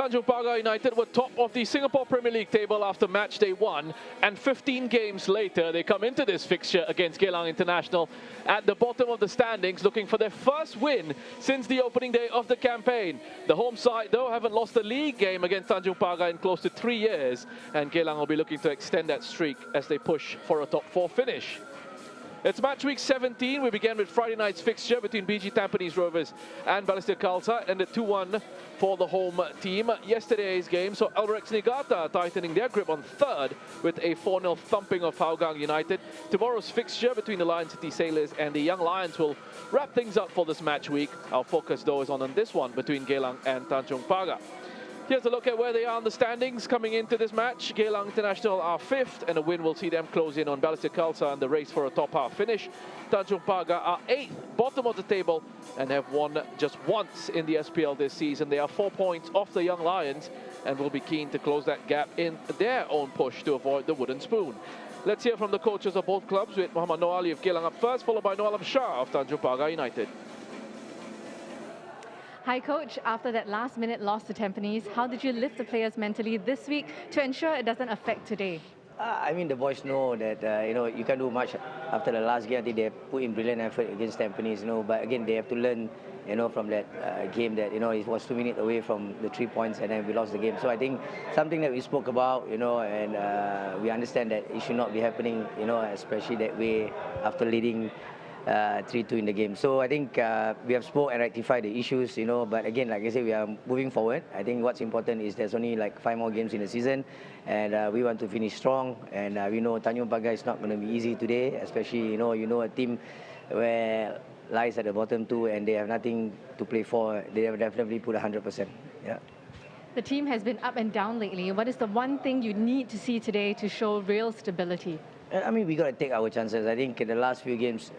Tanjong Pagar United were top of the Singapore Premier League table after match day 1, and 15 games later they come into this fixture against Geylang International at the bottom of the standings, looking for their first win since the opening day of the campaign. The home side, though, haven't lost a league game against Tanjong Pagar in close to 3 years, and Geylang will be looking to extend that streak as they push for a top 4 finish. It's match week 17. We began with Friday night's fixture between BG Tampines Rovers and Balestier Khalsa, ended 2-1 for the home team. Yesterday's game saw Albirex Niigata tightening their grip on third with a 4-0 thumping of Hougang United. Tomorrow's fixture between the Lion City Sailors and the Young Lions will wrap things up for this match week. Our focus, though, is on this one between Geylang and Tanjong Pagar. Here's a look at where they are in the standings coming into this match. Geylang International are 5th, and a win will see them close in on Balestier Khalsa in the race for a top half finish. Tanjong Pagar are 8th, bottom of the table, and have won just once in the SPL this season. They are 4 points off the Young Lions and will be keen to close that gap in their own push to avoid the wooden spoon. Let's hear from the coaches of both clubs, with Muhammad Noor Ali of Geylang up first, followed by Noor Alam Shah of Tanjong Pagar United. Hi Coach, after that last minute loss to Tampines, how did you lift the players mentally this week to ensure it doesn't affect today? I mean, the boys know that, you can't do much after the last game. I think they put in brilliant effort against Tampines, but again, they have to learn, from that game that, it was 2 minutes away from the 3 points and then we lost the game. So I think something that we spoke about, and we understand that it should not be happening, especially that way after leading 3-2 in the game. So I think we have spoke and rectified the issues, but again, like I said, we are moving forward. I think what's important is there's only like 5 more games in the season, and we want to finish strong. And we know Tanjong Pagar is not going to be easy today, especially, a team where lies at the bottom too, and they have nothing to play for. They have definitely put 100%. Yeah. The team has been up and down lately. What is the one thing you need to see today to show real stability? I mean, we got to take our chances. I think in the last few games,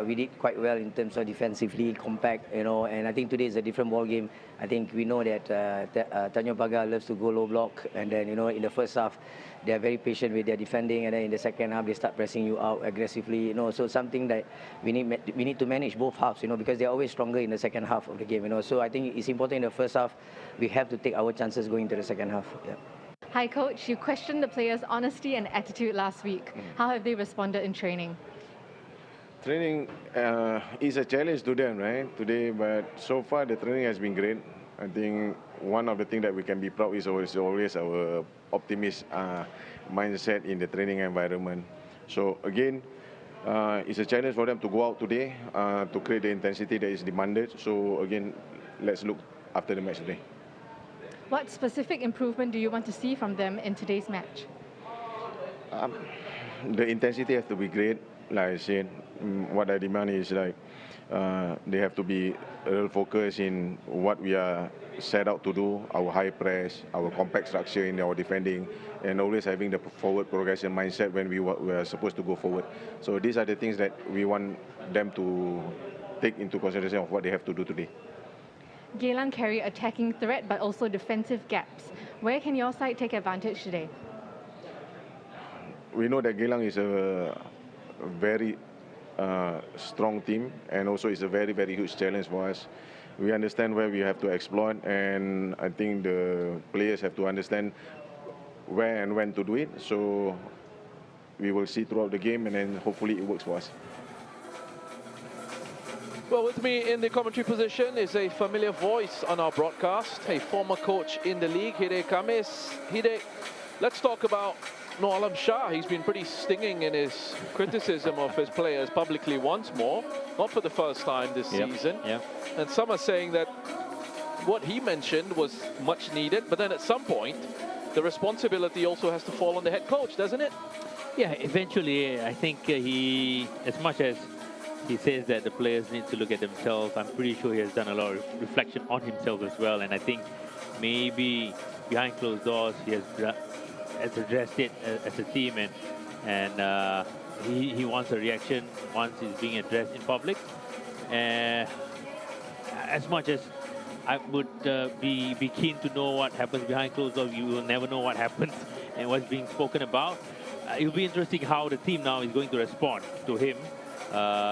we did quite well in terms of defensively, compact, and I think today is a different ball game. I think we know that Tanjong Pagar loves to go low block, and then, in the first half, they are very patient with their defending, and then in the second half, they start pressing you out aggressively, So something that we need to manage both halves, because they are always stronger in the second half of the game, So I think it's important in the first half, we have to take our chances going into the second half. Yeah. Hi Coach, you questioned the players' honesty and attitude last week. How have they responded in training? Training is a challenge to them, right, today, but so far the training has been great. I think one of the things that we can be proud is always our optimist mindset in the training environment. So again, it's a challenge for them to go out today to create the intensity that is demanded. So again, let's look after the match today. What specific improvement do you want to see from them in today's match? The intensity has to be great. Like I said, what I demand is they have to be real focused in what we are set out to do, our high press, our compact structure in our defending, and always having the forward progression mindset when we are supposed to go forward. So these are the things that we want them to take into consideration of what they have to do today. Geylang carry attacking threat but also defensive gaps. Where can your side take advantage today? We know that Geylang is a very strong team, and also it's a very, very huge challenge for us. We understand where we have to exploit, and I think the players have to understand where and when to do it. So we will see throughout the game, and then hopefully it works for us. Well, with me in the commentary position is a familiar voice on our broadcast, a former coach in the league, Hide Kamis. Hide, let's talk about Noor Alam Shah. He's been pretty stinging in his criticism of his players publicly once more, not for the first time this season. Yep. And some are saying that what he mentioned was much needed, but then at some point, the responsibility also has to fall on the head coach, doesn't it? Yeah, eventually, I think he, as much as he says that the players need to look at themselves, I'm pretty sure he has done a lot of reflection on himself as well. And I think maybe behind closed doors, he has addressed it as a team, and he wants a reaction once it's being addressed in public. As much as I would be keen to know what happens behind closed doors, you will never know what happens and what's being spoken about. It will be interesting how the team now is going to respond to him.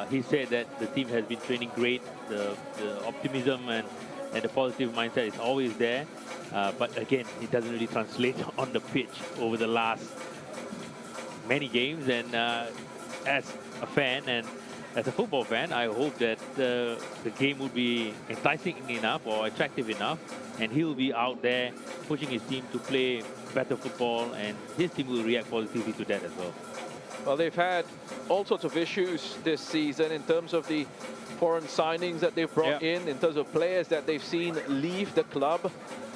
He said that the team has been training great. The optimism and the positive mindset is always there. But again, it doesn't really translate on the pitch over the last many games. And as a fan and as a football fan, I hope that the game would be enticing enough or attractive enough, and he'll be out there pushing his team to play better football, and his team will react positively to that as well. Well, they've had all sorts of issues this season in terms of the foreign signings that they've brought in terms of players that they've seen leave the club,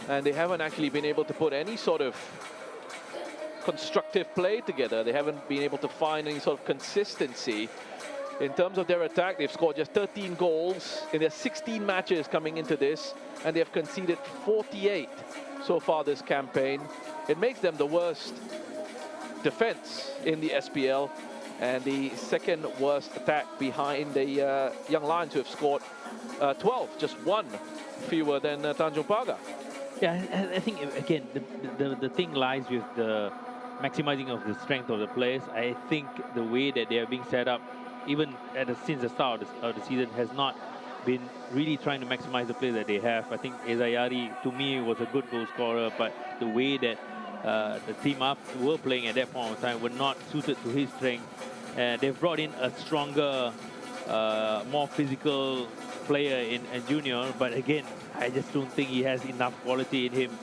and they haven't actually been able to put any sort of constructive play together. They haven't been able to find any sort of consistency. In terms of their attack, they've scored just 13 goals in their 16 matches coming into this, and they've conceded 48 so far this campaign. It makes them the worst defense in the SPL and the second worst attack behind the Young Lions, who have scored 12, just one fewer than Tanjong Pagar. Yeah, I think, again, the thing lies with the maximizing of the strength of the players. I think the way that they are being set up, even since the start of the season, has not been really trying to maximize the players that they have. I think Ezayari, to me, was a good goal scorer, but the way that the team up were playing at that point of time were not suited to his strength. They've brought in a stronger, more physical player in Junior, but again, I just don't think he has enough quality in him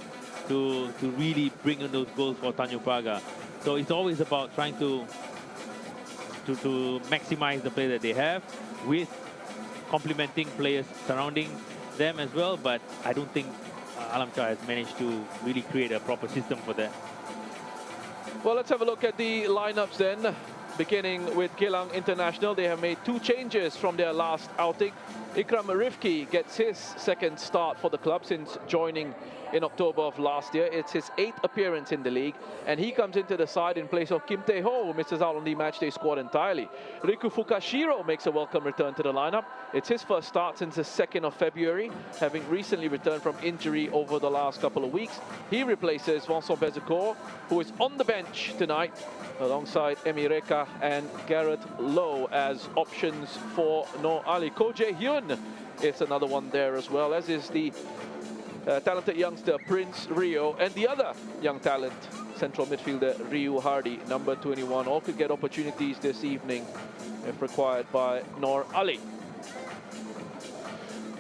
to really bring in those goals for Tanjong Pagar. So it's always about trying to maximize the play that they have with complementing players surrounding them as well, but I don't think Alam Shah has managed to really create a proper system for that. Well, let's have a look at the lineups then. Beginning with Geylang International, they have made 2 changes from their last outing. Ikram Rifki gets his second start for the club since joining in October of last year. It's his 8th appearance in the league, and he comes into the side in place of Kim Tae-ho, who misses out on the matchday squad entirely. Riku Fukashiro makes a welcome return to the lineup. It's his first start since the 2nd of February, having recently returned from injury over the last couple of weeks. He replaces Vincent Bezecourt, who is on the bench tonight, alongside Emi Reka and Garrett Lowe as options for Noor Ali. Ko Jae-hyun is another one there as well, as is the talented youngster Prince Rio, and the other young talent, central midfielder Ryu Hardy, number 21. All could get opportunities this evening if required by Noor Ali.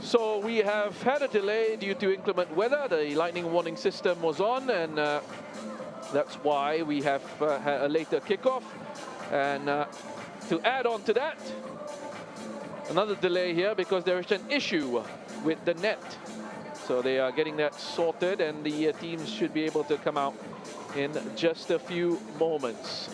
So we have had a delay due to inclement weather. The lightning warning system was on, and that's why we have had a later kickoff. And to add on to that, another delay here because there is an issue with the net. So they are getting that sorted, and the teams should be able to come out in just a few moments.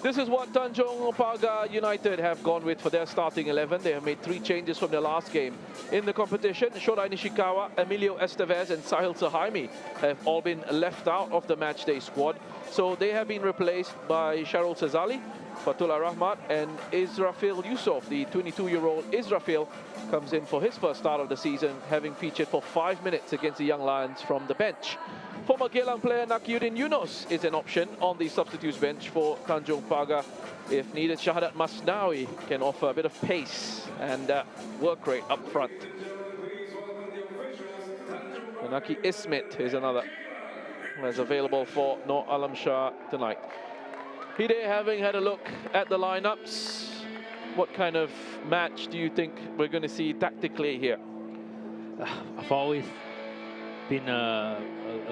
This is what Tanjong Pagar United have gone with for their starting 11. They have made 3 changes from their last game in the competition. Shorai Nishikawa, Emilio Estevez and Sahil Sahaimi have all been left out of the matchday squad. So they have been replaced by Sharul Sazali, Fatullah Rahmat and Israfil Yusof. The 22-year-old Israfil comes in for his first start of the season, having featured for 5 minutes against the Young Lions from the bench. Former Geylang player Nakiuddin Yunus is an option on the substitutes bench for Tanjong Pagar. If needed, Shahadat Masnawi can offer a bit of pace and work rate up front. Naki Ismet is another that's available for Noor Alam Shah tonight. Hide, having had a look at the lineups, what kind of match do you think we're going to see tactically here? I've always been a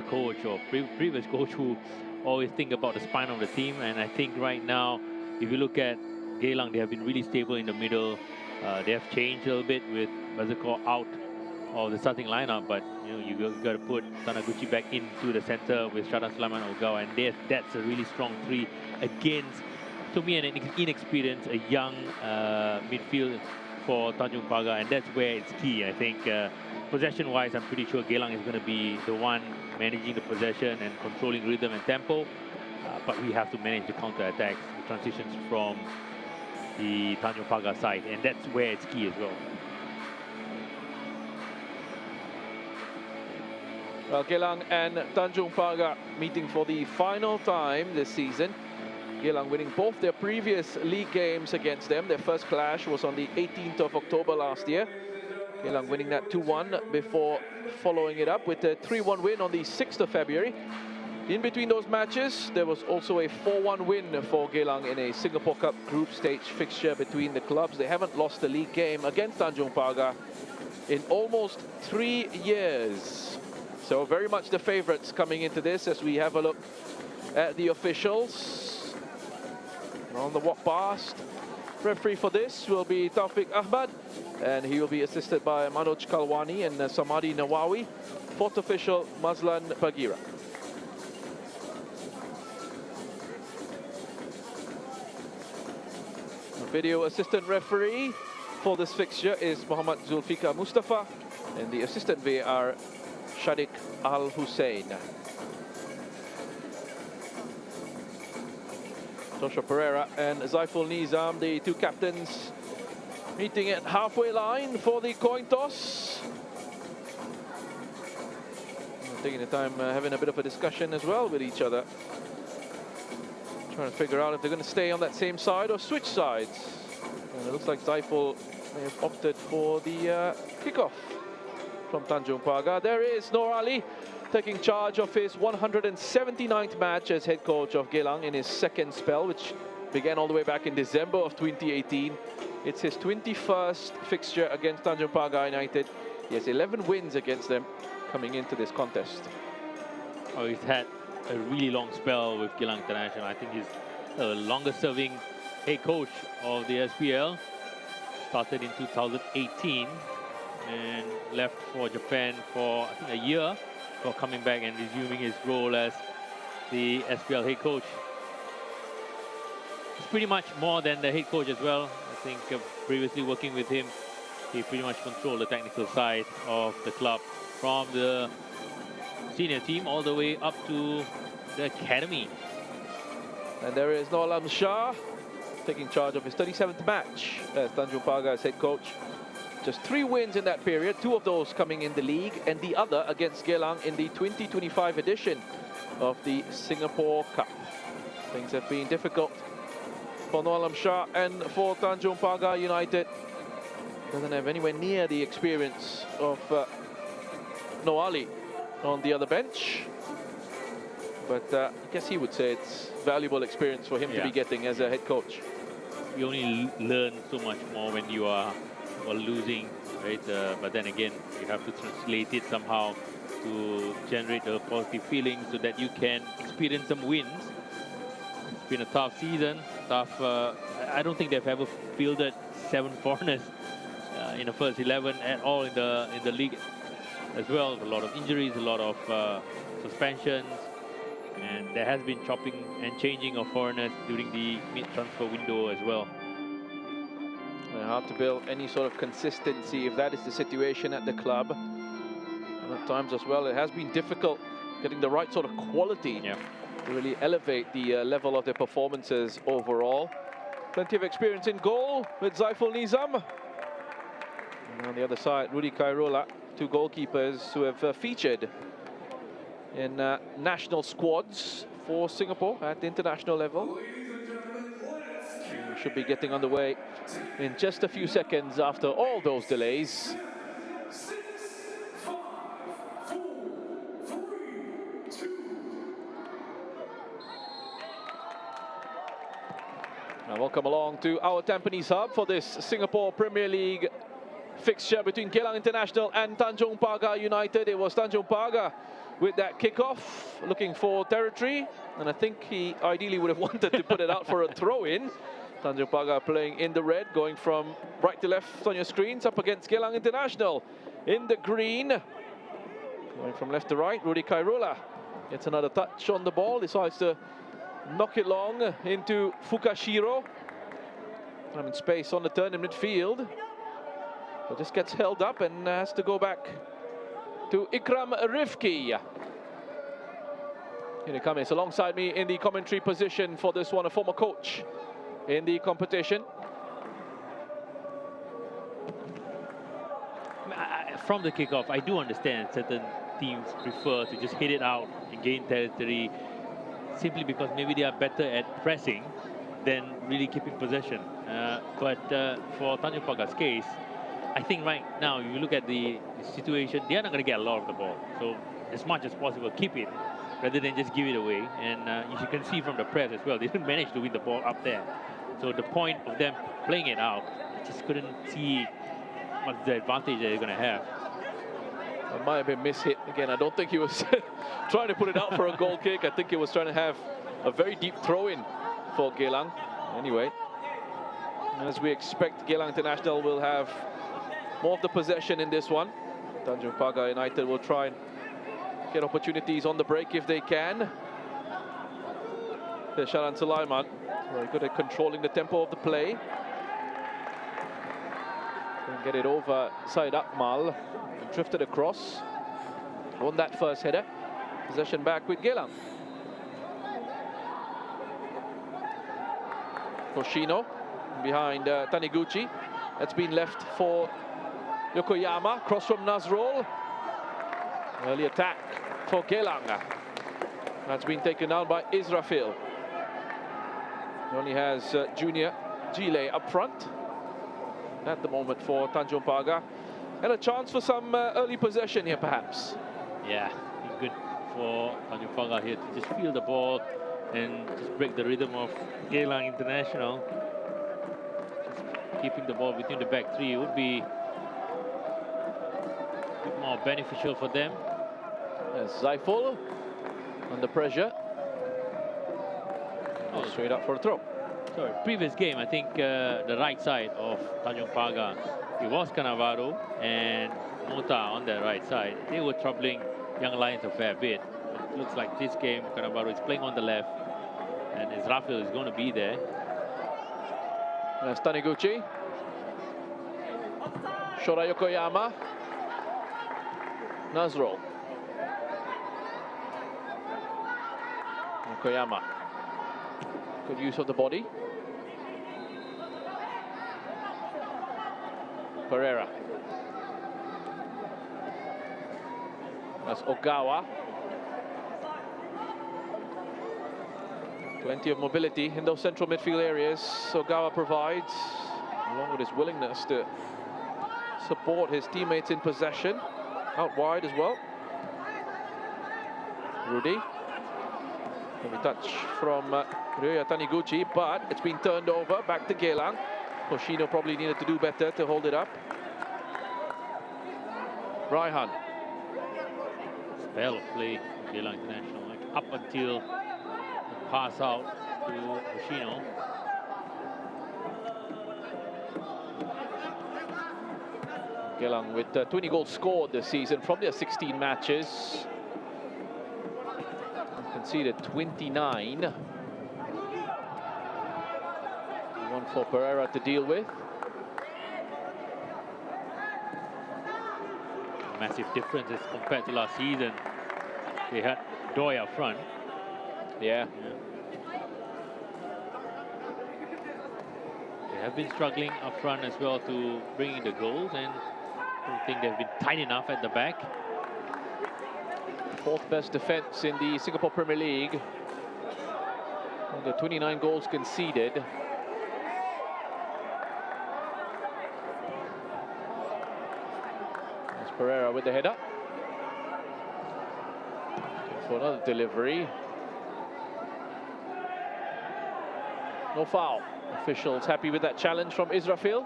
coach or previous coach who always think about the spine of the team, and I think right now, if you look at Geylang, they have been really stable in the middle. They have changed a little bit with Bezecourt out of the starting lineup, but you got to put Tanaguchi back into the center with Shadan Sulaiman Ogao, and that's a really strong 3 against, to me, an inexperienced, a young midfield for Tanjong Pagar, and that's where it's key. I think possession-wise, I'm pretty sure Geylang is going to be the one managing the possession and controlling rhythm and tempo, but we have to manage the counter-attacks, the transitions from the Tanjong Pagar side, and that's where it's key as well. Well, Geylang and Tanjong Pagar meeting for the final time this season. Geylang winning both their previous league games against them. Their first clash was on the 18th of October last year. Geylang winning that 2-1 before following it up with a 3-1 win on the 6th of February. In between those matches, there was also a 4-1 win for Geylang in a Singapore Cup group stage fixture between the clubs. They haven't lost a league game against Tanjong Pagar in almost 3 years. So very much the favourites coming into this as we have a look at the officials. On the walk past, referee for this will be Taufik Ahmad, and he will be assisted by Manoj Kalwani and Samadi Nawawi. Fourth official, Mazlan Bagira. Video assistant referee for this fixture is Muhammad Zulfikar Mustafa, and the assistant VAR, Shadiq Al Hussein. Joshua Pereira and Zaiful Nizam, the two captains, meeting at halfway line for the coin toss. Taking the time, having a bit of a discussion as well with each other. Trying to figure out if they're going to stay on that same side or switch sides. And it looks like Zaiful may have opted for the kickoff from Tanjong Pagar. There is Noor Ali taking charge of his 179th match as head coach of Geylang in his second spell, which began all the way back in December of 2018. It's his 21st fixture against Tanjong Pagar United. He has 11 wins against them coming into this contest. Oh, he's had a really long spell with Geylang International. I think he's the longest serving head coach of the SPL. Started in 2018 and left for Japan for I think a year before coming back and resuming his role as the SPL head coach. He's pretty much more than the head coach as well. I think previously working with him, he pretty much controlled the technical side of the club from the senior team all the way up to the academy. And there is Noalam Shah taking charge of his 37th match as Tanjong Pagar's head coach. Just 3 wins in that period, 2 of those coming in the league and the other against Geylang in the 2025 edition of the Singapore Cup. Things have been difficult for Noalam Shah and for Tanjong Pagar United. Doesn't have anywhere near the experience of Noali on the other bench. But I guess he would say it's valuable experience for him to be getting as a head coach. You only learn so much more when you are losing, right? But then again, you have to translate it somehow to generate a positive feeling so that you can experience some wins. It's been a tough season. Tough. I don't think they've ever fielded 7 foreigners in the first 11 at all in the league as well. A lot of injuries, a lot of suspensions. And there has been chopping and changing of foreigners during the mid-transfer window as well. Hard to build any sort of consistency if that is the situation at the club. And at times as well, it has been difficult getting the right sort of quality to really elevate the level of their performances overall. Plenty of experience in goal with Zaiful Nizam. And on the other side, Rudy Kairola, 2 goalkeepers who have featured in national squads for Singapore at the international level. We should be getting underway in just a few seconds after all those delays. Now welcome along to our Tampines Hub for this Singapore Premier League fixture between Geylang International and Tanjong Pagar United. It was Tanjong Pagar with that kickoff, looking for territory, and I think he ideally would have wanted to put it out for a throw-in. Tanjong Pagar playing in the red, going from right to left on your screens, up against Geylang International in the green. Going from left to right, Rudy Kairola gets another touch on the ball, decides to knock it long into Fukashiro. I'm in space on the turn in midfield, but just gets held up and has to go back to Ikram Rifki. Here he comes alongside me in the commentary position for this one, a former coach in the competition. From the kickoff, I do understand certain teams prefer to just hit it out and gain territory simply because maybe they are better at pressing than really keeping possession. But for Tanjong Pagar's case, I think right now, you look at the situation, they are not going to get a lot of the ball. So as much as possible, keep it rather than just give it away. And as you can see from the press as well, they didn't manage to win the ball up there. So the point of them playing it out, I just couldn't see what's the advantage that they're going to have. It might have been mishit again. I don't think he was trying to put it out for a goal kick. I think he was trying to have a very deep throw-in for Geylang. Anyway, as we expect, Geylang International will have more of the possession in this one. Tanjong Pagar United will try and get opportunities on the break if they can. There's Sharan Sulaiman, very good at controlling the tempo of the play. And get it over side Akmal, and drifted across. Won that first header. Possession back with Geylang. Koshino behind Taniguchi. That's been left for Yokoyama. Cross from Nazrul. Early attack for Geylang. That's been taken down by Israfil. He only has Junior Gile up front at the moment for Tanjong Pagar. And a chance for some early possession here, perhaps. Yeah, good for Tanjong Pagar here to just feel the ball and just break the rhythm of Geylang International. Just keeping the ball within the back three would be a bit more beneficial for them. As Zaiful under pressure. Straight up for a throw. Sorry, previous game, I think the right side of Tanjong Pagar, it was Cannavaro and Mota on the right side. They were troubling Young Lions a fair bit. But it looks like this game, Cannavaro is playing on the left, and Israfil is going to be there. There's Taniguchi. Shora Yokoyama. Nazrul. Yokoyama. Good use of the body. Pereira. That's Ogawa. Plenty of mobility in those central midfield areas. Ogawa provides, along with his willingness to support his teammates in possession. Out wide as well. Rudy. Heavy touch from Ryoya Taniguchi, but it's been turned over back to Geylang. Koshino probably needed to do better to hold it up. Raihan. Spell of play for Geylang International, like up until the pass out to Koshino. Geylang with 20 goals scored this season from their 16 matches. Conceded 29. One for Pereira to deal with. Massive difference as compared to last season. They had Doi up front. Yeah. They have been struggling up front as well to bring in the goals, and I don't think they've been tight enough at the back. Fourth best defense in the Singapore Premier League. The 29 goals conceded. There's Pereira with the header. For another delivery. No foul. Officials happy with that challenge from Israfil.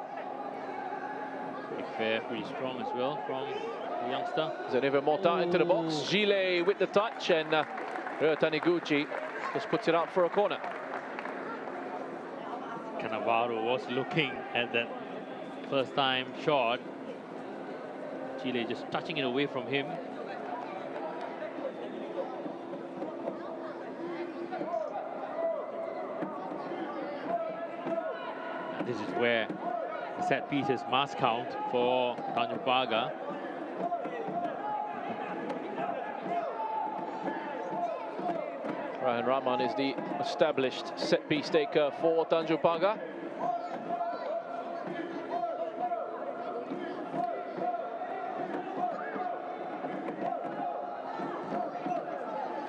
Pretty fair, pretty strong as well from the youngster. Zaniva Mota into the box. Gile with the touch, and Ryoya Taniguchi just puts it out for a corner. Cannavaro was looking at that first time shot. Chile just touching it away from him. And this is where the set pieces must count for Tanjong Pagar. Ryan Rahman is the established set-piece taker for Tanjong Pagar.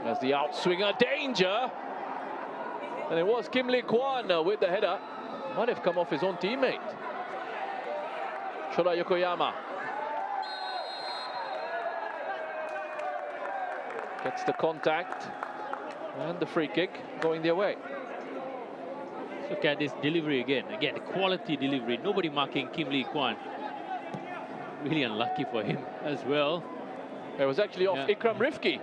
As the outswinger, danger! And it was Kim Lee Kwan with the header. Might have come off his own teammate. Shoda Yokoyama gets the contact and the free kick going their way. Look at this delivery again. Again, the quality delivery. Nobody marking Kim Lee Kwan. Really unlucky for him as well. It was actually off Ikram Rifki.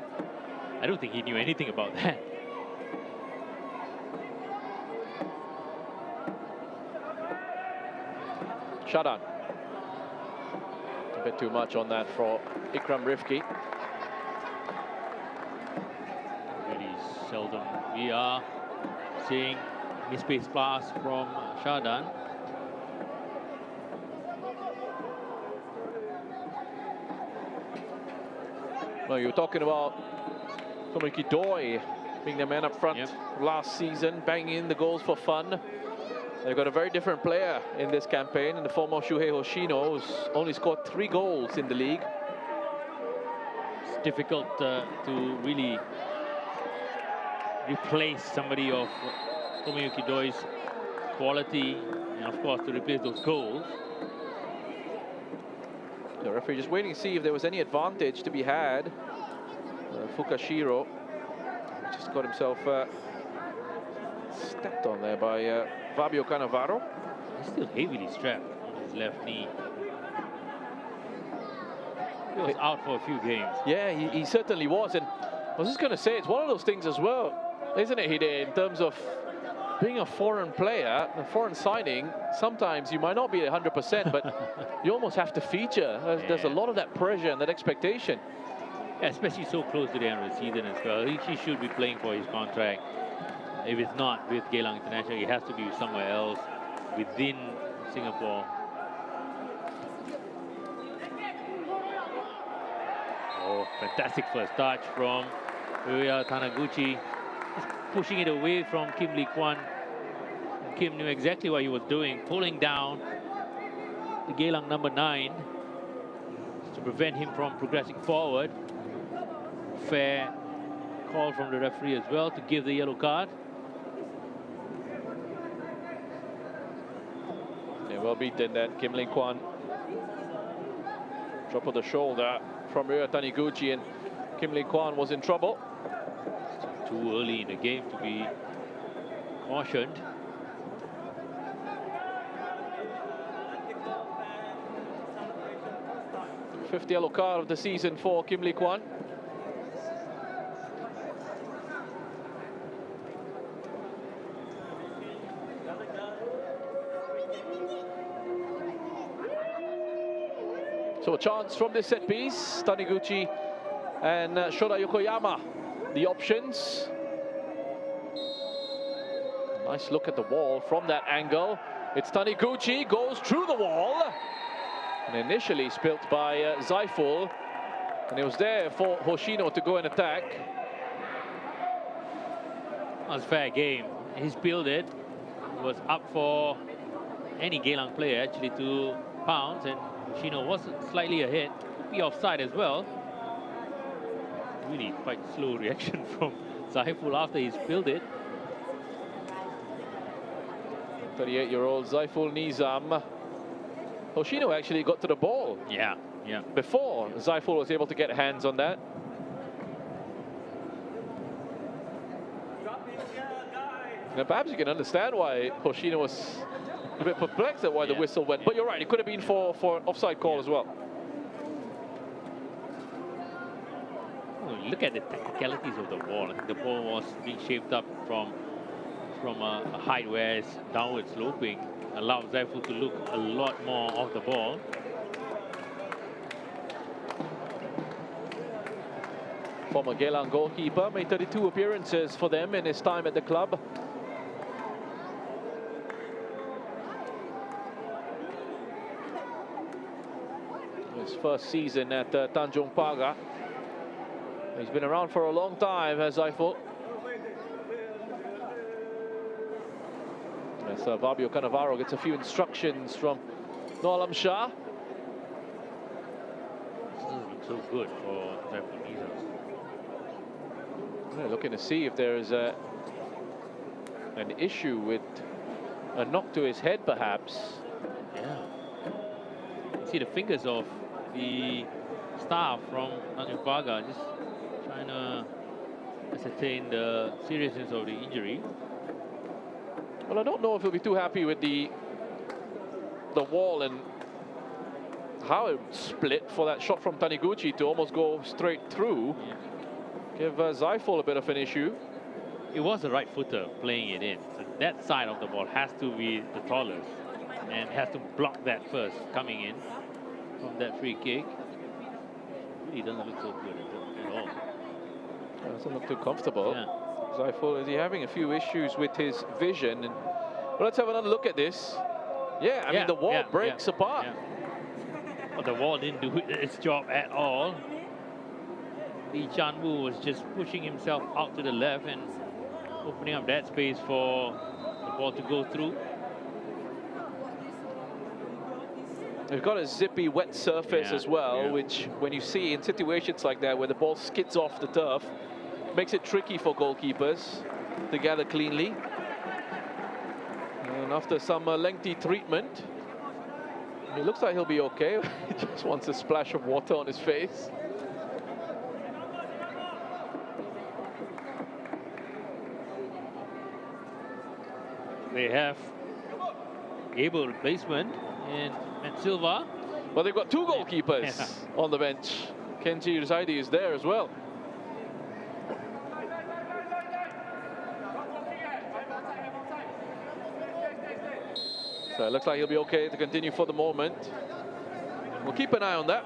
I don't think he knew anything about that. Shadan. A bit too much on that for Ikram Rifki. Really seldom we are seeing misplaced pass from Shadan. Well, you were talking about Tomoyuki Doi being the man up front last season, banging in the goals for fun. They've got a very different player in this campaign, in the former Shuhei Hoshino, who's only scored 3 goals in the league. It's difficult to really replace somebody of Tomoyuki Doi's quality, and of course to replace those goals. The referee just waiting to see if there was any advantage to be had. Fukashiro just got himself stepped on there by Fabio Cannavaro. He's still heavily strapped on his left knee. He was out for a few games. Yeah, he certainly was. And I was just going to say, it's one of those things as well, isn't it, Hide, in terms of being a foreign player, a foreign signing, sometimes you might not be 100%, but you almost have to feature. There's a lot of that pressure and that expectation. Yeah, especially so close to the end of the season as well. He should be playing for his contract. If it's not with Geylang International, it has to be somewhere else within Singapore. Oh, fantastic first touch from Ryoya Taniguchi. Just pushing it away from Kim Lee Kwan. Kim knew exactly what he was doing, pulling down the Geylang number 9 to prevent him from progressing forward. Fair call from the referee as well to give the yellow card. Yeah, well beaten that Kim Lee Kwan. Drop of the shoulder from Ryoya Taniguchi, and Kim Lee Kwan was in trouble. Too early in the game to be cautioned. Fifth yellow card of the season for Kim Lee Kwan. So a chance from this set piece. Taniguchi and Shoda Yokoyama, the options. Nice look at the wall from that angle. It's Taniguchi, goes through the wall. And initially spilt by Zaiful. And it was there for Hoshino to go and attack. That was fair game. He spilled it. It was up for any Geylang player actually to pounce, and Hoshino was slightly ahead. Could be offside as well. Really quite slow reaction from Zaiful after he spilled it. 38-year-old Zaiful Nizam. Hoshino actually got to the ball. Yeah. Before Zaiful was able to get hands on that. Now perhaps you can understand why Hoshino was a bit perplexed at why the whistle went. But you're right, it could have been for offside call as well. Oh, look at the technicalities of the ball. I think the ball was being shaped up from a height where it's downward sloping. Allowed Zaiful to look a lot more off the ball. Former Geylang goalkeeper, made 32 appearances for them in his time at the club. His first season at Tanjong Pagar. He's been around for a long time, as Zaiful. As Fabio Cannavaro gets a few instructions from Noalam Shah. This doesn't look so good for Zaiful Nizam. Yeah, looking to see if there's an issue with a knock to his head, perhaps. Yeah. see the fingers of the staff from Tanjong Pagar just trying to ascertain the seriousness of the injury. Well, I don't know if he'll be too happy with the wall and how it split for that shot from Taniguchi to almost go straight through. Yeah. Give Zaiful a bit of an issue. It was a right footer playing it in. So that side of the ball has to be the tallest and has to block that first coming in from that free kick. Really doesn't look so good at all. Doesn't look too comfortable. Yeah. Zaiful, is he having a few issues with his vision? And, well, let's have another look at this. Yeah, I mean, the wall breaks apart. Yeah. Well, the wall didn't do its job at all. Lee Chan-woo was just pushing himself out to the left and opening up that space for the ball to go through. They've got a zippy, wet surface as well, which when you see in situations like that where the ball skids off the turf, makes it tricky for goalkeepers to gather cleanly. And after some lengthy treatment, it looks like he'll be okay. He just wants a splash of water on his face. They have able replacement in Matt Silva. Well, they've got two goalkeepers on the bench. Kenji Rizaidi is there as well. So it looks like he'll be okay to continue for the moment. We'll keep an eye on that.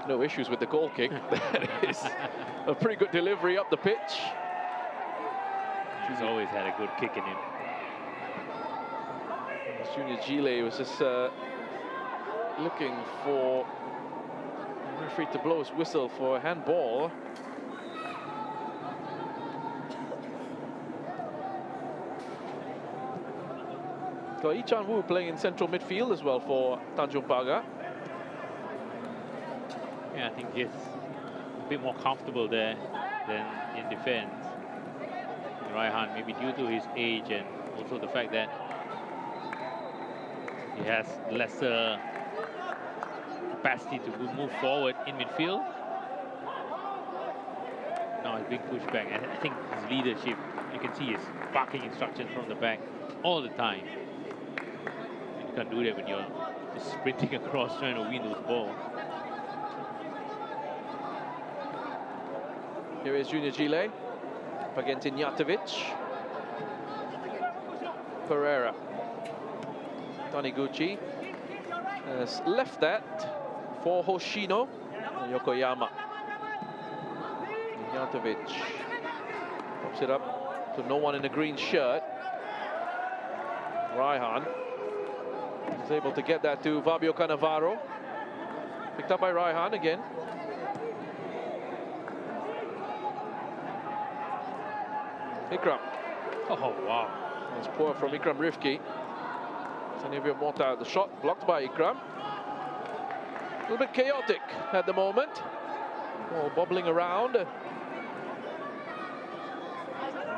No issues with the goal kick. That is a pretty good delivery up the pitch. He's always had a good kick in him. Junior Geylang was just looking for the referee to blow his whistle for a handball. So Lee Chan-woo playing in central midfield as well for Tanjong Pagar. Yeah, I think he's a bit more comfortable there than in defense. Raihan, maybe due to his age and also the fact that he has lesser capacity to move forward in midfield. Now he's being pushed back, and I think his leadership, you can see his barking instructions from the back all the time. You can't do that when you're just sprinting across trying to win those balls. Here is Junior Geylang up against Ignjatovic. Pereira. Taniguchi has left that for Hoshino and Yokoyama. Ignjatovic pops it up to no one in the green shirt. Raihan is able to get that to Fabio Cannavaro. Picked up by Raihan again. Ikram. Oh, wow. That's poor from Ikram Rifki. Sanivia Mota, the shot blocked by Ikram. A little bit chaotic at the moment. Ball bobbling around.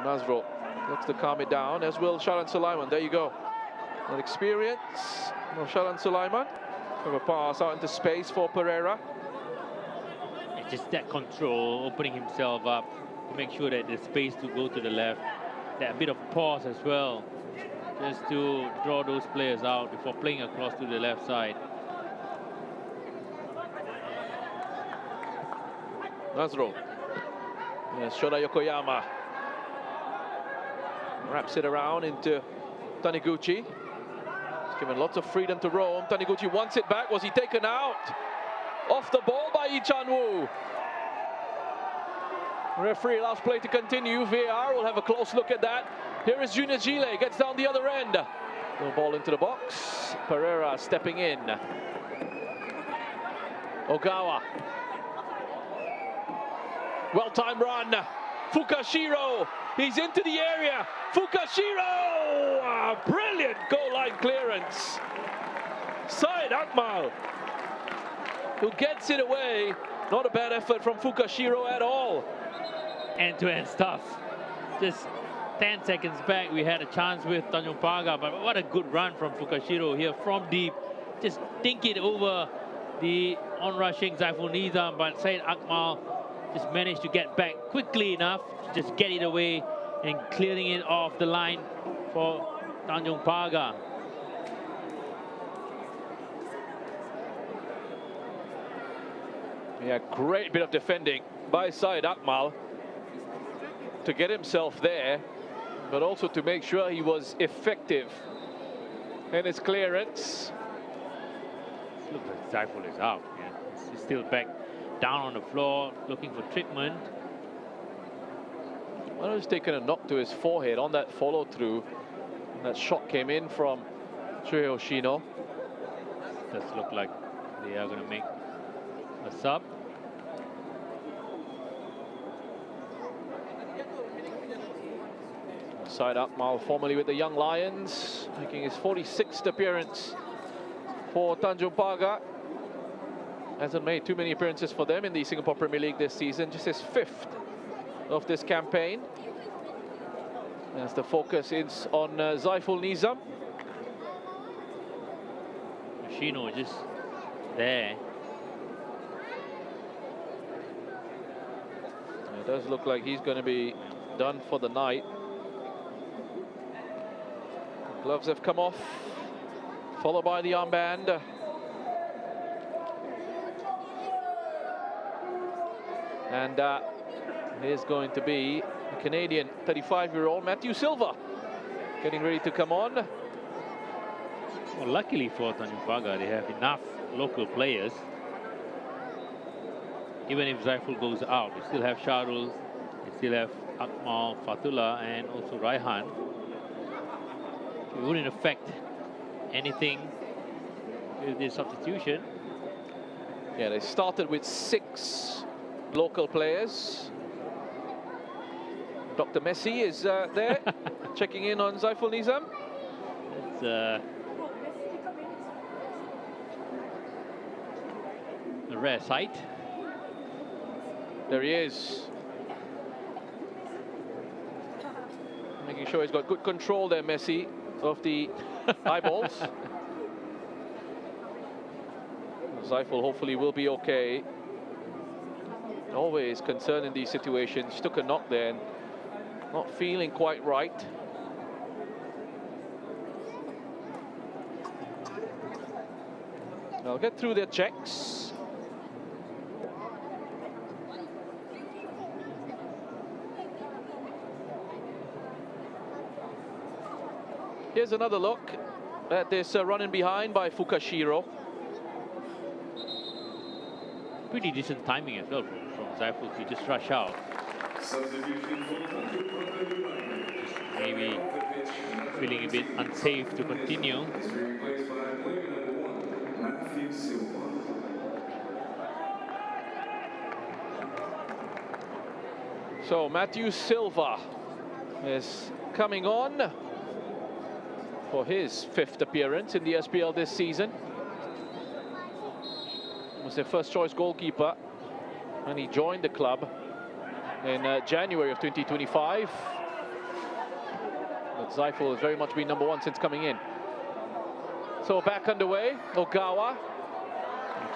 Nazrul looks to calm it down, as will Shalan Sulaiman. There you go. An experience of Shalan Sulaiman. Have a pass out into space for Pereira. It's just that control, opening himself up to make sure that there's space to go to the left. That bit of pause as well, just to draw those players out before playing across to the left side. Nazrul. Yes, Shoda Yokoyama wraps it around into Taniguchi. He's given lots of freedom to roam. Taniguchi wants it back. Was he taken out? Off the ball by Lee Chan-woo. Referee allows play to continue. VAR will have a close look at that. Here is Junior Geylang, gets down the other end. No ball into the box. Pereira stepping in. Ogawa. Well-timed run. Fukashiro, he's into the area. Fukashiro, brilliant goal line clearance. Syed Akmal, who gets it away. Not a bad effort from Fukashiro at all. End-to-end stuff. Just 10 seconds back, we had a chance with Tanjong Pagar, but what a good run from Fukashiro here from deep. Just dink it over the on-rushing Zaiful Nizam, but Syed Akmal just managed to get back quickly enough to just get it away and clearing it off the line for Tanjong Pagar. Yeah, great bit of defending by Syed Akmal to get himself there, but also to make sure he was effective in his clearance. Looks like Zaiful is out. Yeah. He's still back down on the floor looking for treatment. Well, he's taken a knock to his forehead on that follow through. That shot came in from Shuhei Hoshino. Does look like they are going to make a sub. Syed Akmal, formerly with the Young Lions, making his 46th appearance for Tanjong Pagar. Hasn't made too many appearances for them in the Singapore Premier League this season, just his 5th of this campaign. As the focus is on Zaiful Nizam. Hoshino just there. It does look like he's going to be done for the night. Gloves have come off, followed by the armband. And here's going to be the Canadian 35-year-old Matthew Silva getting ready to come on. Well, luckily for Tanjong Pagar, they have enough local players. Even if Zaiful goes out, they still have Sharul, they still have Akmal, Fatullah, and also Raihan. It wouldn't affect anything with this substitution. Yeah, they started with 6 local players. Dr. Messi is there, checking in on Zaiful Nizam. It's a rare sight. There he is. Making sure he's got good control there, Messi, of the eyeballs. Zaiful hopefully will be okay. Always concerned in these situations. Took a knock there and not feeling quite right. They'll get through their checks. Here's another look at this running behind by Fukashiro. Pretty decent timing as well from Zaiful to just rush out. Just maybe feeling a bit unsafe to continue. So Matthew Silva is coming on for his 5th appearance in the SPL this season. Was their first choice goalkeeper and he joined the club in January of 2025. But Zaiful has very much been #1 since coming in. So back underway, Ogawa.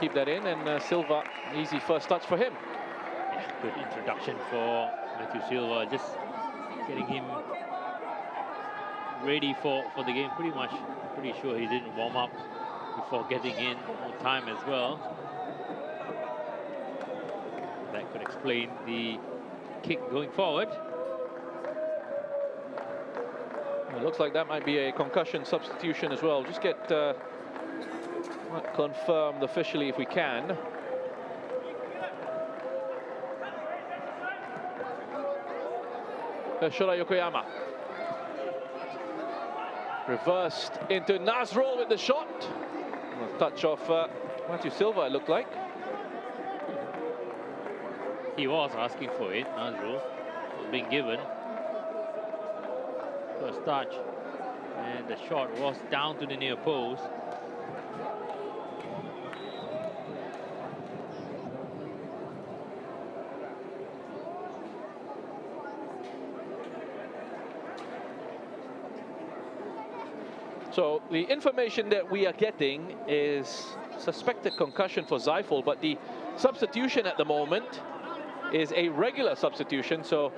Keep that in, and Silva, easy first touch for him. Yeah, good introduction for Matthew Silva, just getting him ready for the game. Pretty sure he didn't warm up before getting in on time as well. That could explain the kick going forward. It looks like that might be a concussion substitution as well. Just get confirmed officially if we can. Shura Yokoyama. Reversed into Nazrul with the shot. A touch off Matthew Silva, it looked like. He was asking for it, Nazrul, being given. First touch, and the shot was down to the near post. So the information that we are getting is suspected concussion for Zaiful, but the substitution at the moment is a regular substitution, so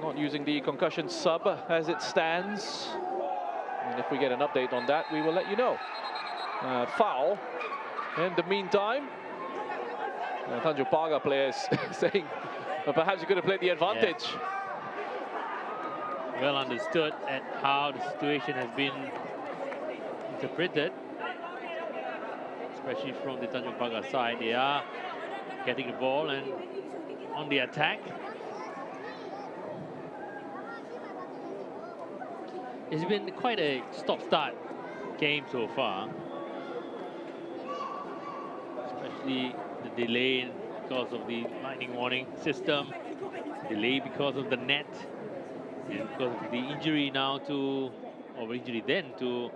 not using the concussion sub as it stands. And if we get an update on that, we will let you know. Foul. In the meantime, Tanjong Pagar players saying, well, perhaps you could have played the advantage. Yeah. Well understood at how the situation has been interpreted, especially from the Tanjong Pagar side. They are getting the ball and on the attack. It's been quite a stop-start game so far, especially the delay because of the lightning warning system, delay because of the net, and because of the injury now to, or injury then to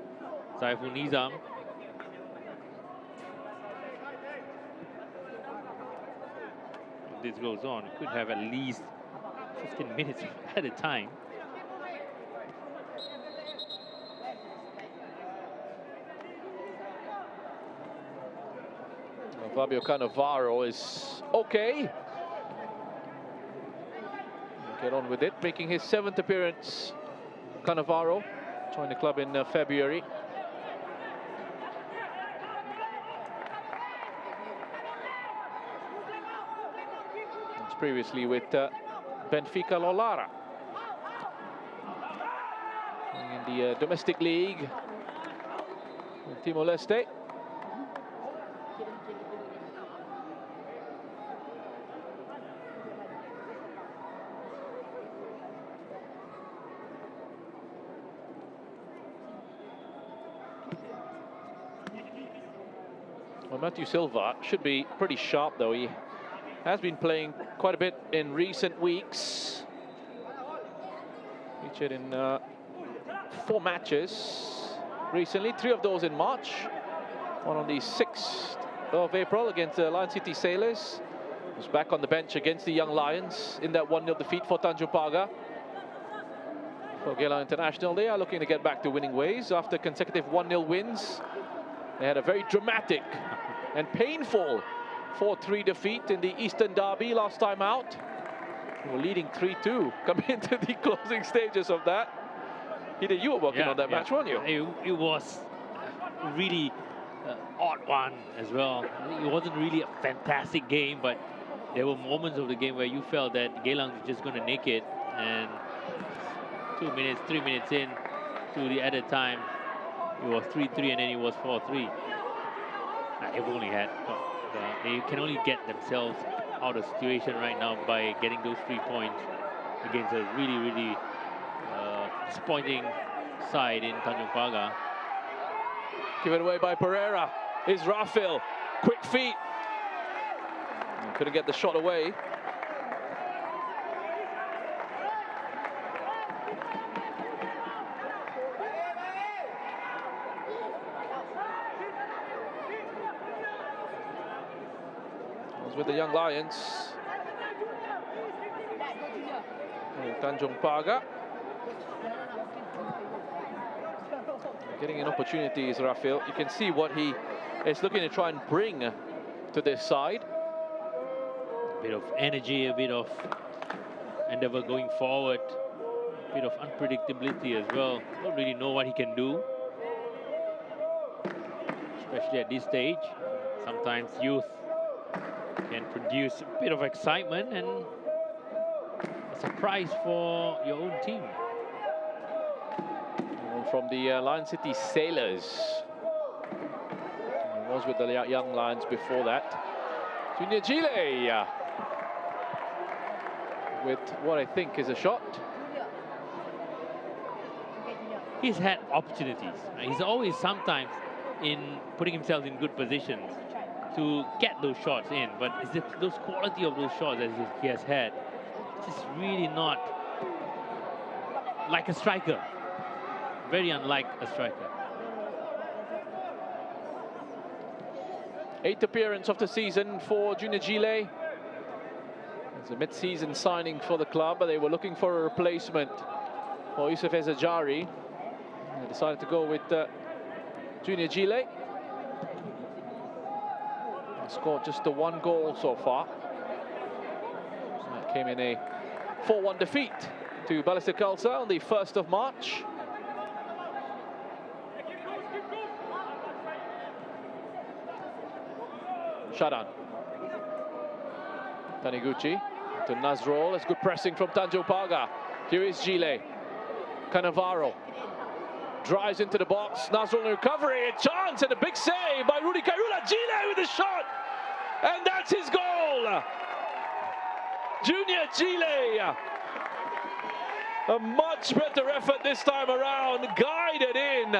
Saiful Nizam. If this goes on, it could have at least 15 minutes at a time. Fabio Cannavaro is okay. Get on with it, making his 7th appearance. Cannavaro joined the club in February. He's previously with Benfica Lolara in the domestic league with Timor-Leste. Well, Matthew Silva should be pretty sharp, though. He has been playing quite a bit in recent weeks. Featured in 4 matches recently, 3 of those in March. One on the 6th of April against the Lion City Sailors. Was back on the bench against the Young Lions in that 1-0 defeat for Tanjong Pagar. For Geylang International, they are looking to get back to winning ways after consecutive 1-0 wins. They had a very dramatic and painful 4-3 defeat in the Eastern Derby last time out. They were leading 3-2 coming into the closing stages of that. Either you were working on that match, weren't you? It was really odd one as well. It wasn't really a fantastic game, but there were moments of the game where you felt that Geylang was just going to nick it. And 2 minutes, 3 minutes in to the added time, it was 3-3 and then it was 4-3. They've only had, they can only get themselves out of the situation right now by getting those 3 points against a really, really disappointing side in Tanjong Pagar. Given away by Pereira is Rafael. Quick feet. Couldn't get the shot away. With the Young Lions. And Tanjong Pagar. Getting an opportunity is Rafael. You can see what he is looking to try and bring to this side. A bit of energy, a bit of endeavor going forward, a bit of unpredictability as well. Don't really know what he can do, especially at this stage. Sometimes youth can produce a bit of excitement and a surprise for your own team. And from the Lion City Sailors. He was with the Young Lions before that. Junior Geylang with what I think is a shot. He's had opportunities. He's always sometimes in putting himself in good positions to get those shots in, but it's those quality of those shots that he has had, just really not like a striker. Very unlike a striker. 8th appearance of the season for Junior Geylang. It's a mid-season signing for the club, but they were looking for a replacement for Yusuf Ezajari. They decided to go with Junior Geylang. Scored just the 1 goal so far. That came in a 4-1 defeat to Balestier Khalsa on the 1st of March. Shadan. Taniguchi to Nazrol. It's good pressing from Tanjong Pagar. Here is Geylang. Cannavaro drives into the box. Nazrol in recovery. A chance and a big save by Rudy Kairula. Geylang with a shot. And that's his goal. Junior Geylang. A much better effort this time around. Guided in.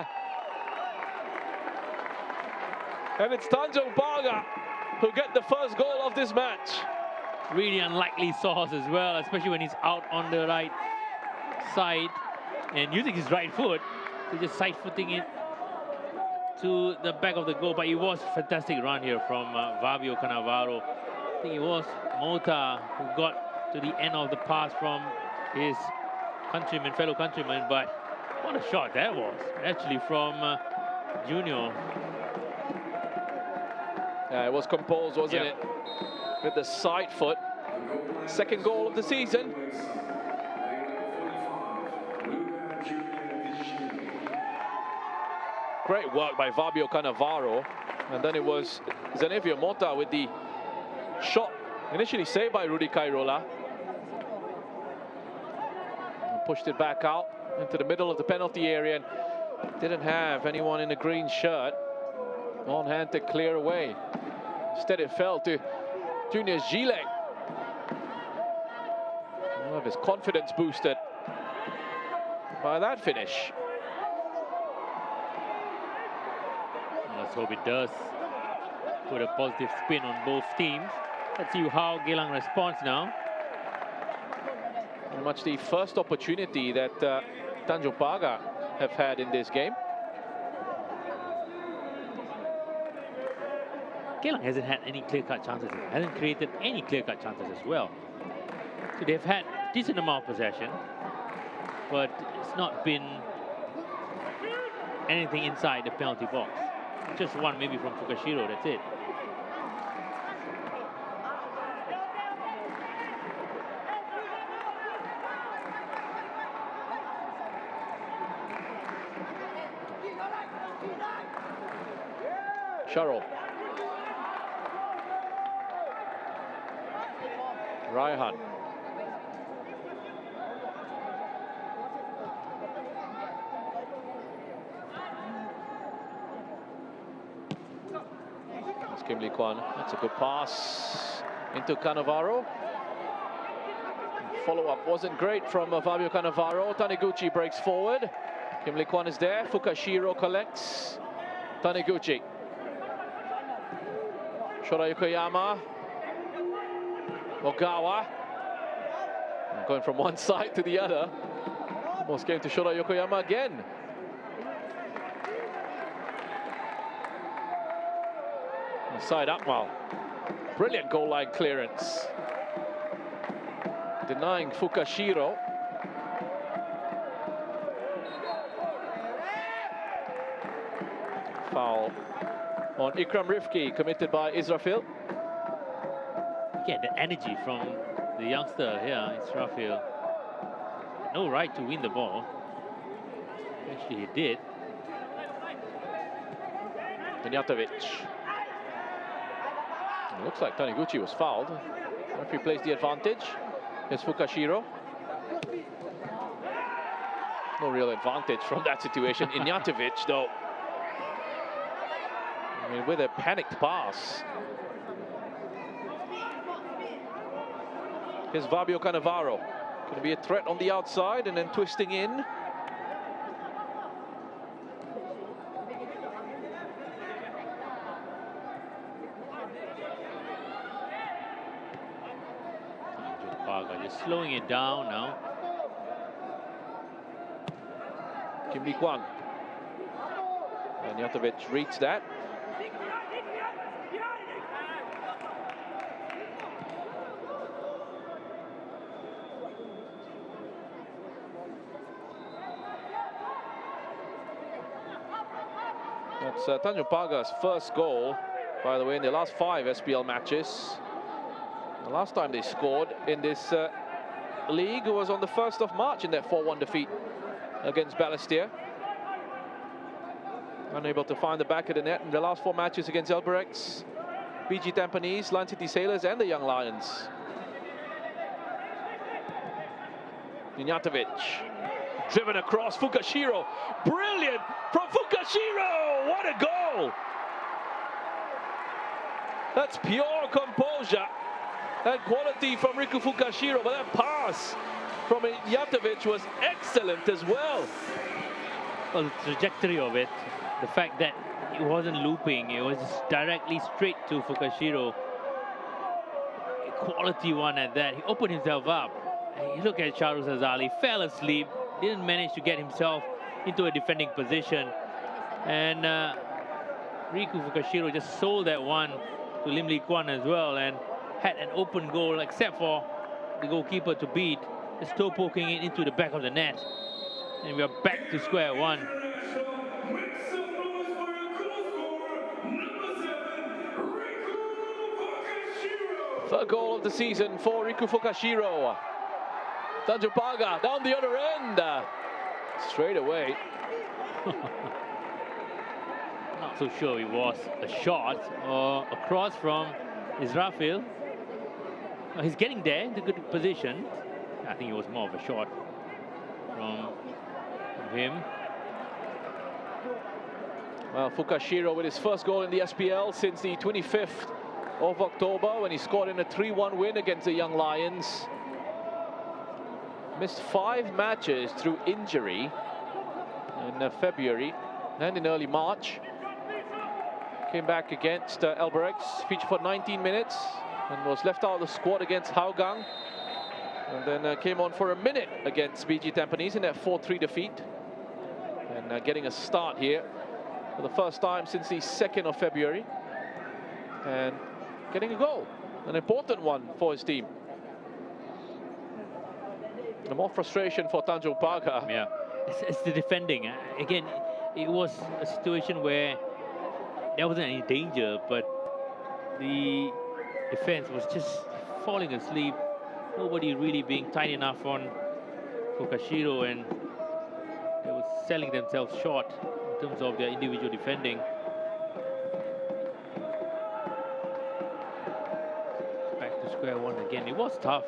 And it's Tanjong Pagar who get the first goal of this match. Really unlikely source as well, especially when he's out on the right side and using his right foot to just side-footing it to the back of the goal. But it was a fantastic run here from Fabio Cannavaro. I think it was Mota who got to the end of the pass from his countryman, fellow countryman. But what a shot that was, actually, from Junior. Yeah, it was composed, wasn't it? With the side foot. Second goal of the season. Great work by Fabio Cannavaro. And then it was Zenevio Mota with the shot, initially saved by Rudy Kairola. And pushed it back out into the middle of the penalty area. And didn't have anyone in a green shirt on hand to clear away. Instead it fell to Junior Geylang. Well, his confidence boosted by that finish. Let's hope it does put a positive spin on both teams. Let's see how Geylang responds now. Very much the first opportunity that Tanjong Pagar have had in this game. Geylang hasn't had any clear-cut chances, hasn't created any clear-cut chances as well. So they've had decent amount of possession, but it's not been anything inside the penalty box. Just one maybe from Fukashiro, that's it. Sharol. Raihan. That's Kim Lee Kwan. That's a good pass into Cannavaro. Follow-up wasn't great from Fabio Cannavaro. Taniguchi breaks forward. Kim Lee Kwan is there. Fukashiro collects. Taniguchi. Shota Yokoyama. Ogawa. Going from one side to the other. Almost came to Shota Yokoyama again. Side up, well. Brilliant goal line clearance. Denying Fukashiro. Foul on Ikram Rifki, committed by Israfil. Again, the energy from the youngster here, Israfil. No right to win the ball. Actually, he did. Ignjatovic. It looks like Taniguchi was fouled. Referee plays the advantage. Here's Fukashiro. No real advantage from that situation. Ignjatovic, though. I mean, with a panicked pass. Here's Fabio Cannavaro. Going to be a threat on the outside and then twisting in. Just slowing it down now. Kim Lee Kwan. And Ignjatovic reads that. That's Tanjong Pagar's first goal, by the way, in their last 5 SPL matches. The last time they scored in this league was on the 1st of March in that 4-1 defeat against Balestier. Unable to find the back of the net in the last 4 matches against Elberex, BG Tampines, Lion City Sailors and the Young Lions. Ignjatovic, driven across, Fukashiro, brilliant from Fukashiro, what a goal! That's pure composure and quality from Riku Fukashiro, but that pass from Ignjatovic was excellent as well. Well, the trajectory of it, the fact that it wasn't looping, it was directly straight to Fukashiro. A quality one at that. He opened himself up. You look at Charles Azali, fell asleep, didn't manage to get himself into a defending position. And Riku Fukashiro just sold that one to Lim Lee Kwan as well and had an open goal, except for the goalkeeper to beat, just toe poking it into the back of the net. And we are back to square one. Third goal of the season for Riku Fukashiro. Tanjong Pagar down the other end. Straight away. Not so sure it was a shot or a cross from Israfil. He's getting there in a good position. I think it was more of a shot from him. Well, Fukashiro with his first goal in the SPL since the 25th of October when he scored in a 3-1 win against the Young Lions. Missed 5 matches through injury in February and in early March. Came back against Elberex, featured for 19 minutes and was left out of the squad against Hougang. And then came on for a minute against BG Tampines in that 4-3 defeat. And getting a start here for the first time since the 2nd of February. And getting a goal, an important one for his team. The more frustration for Tanjong Pagar. Yeah, it's the defending. Again, it was a situation where there wasn't any danger, but the defense was just falling asleep. Nobody really being tight enough on Fukashiro, and they were selling themselves short in terms of their individual defending. Back to square one again. It was tough,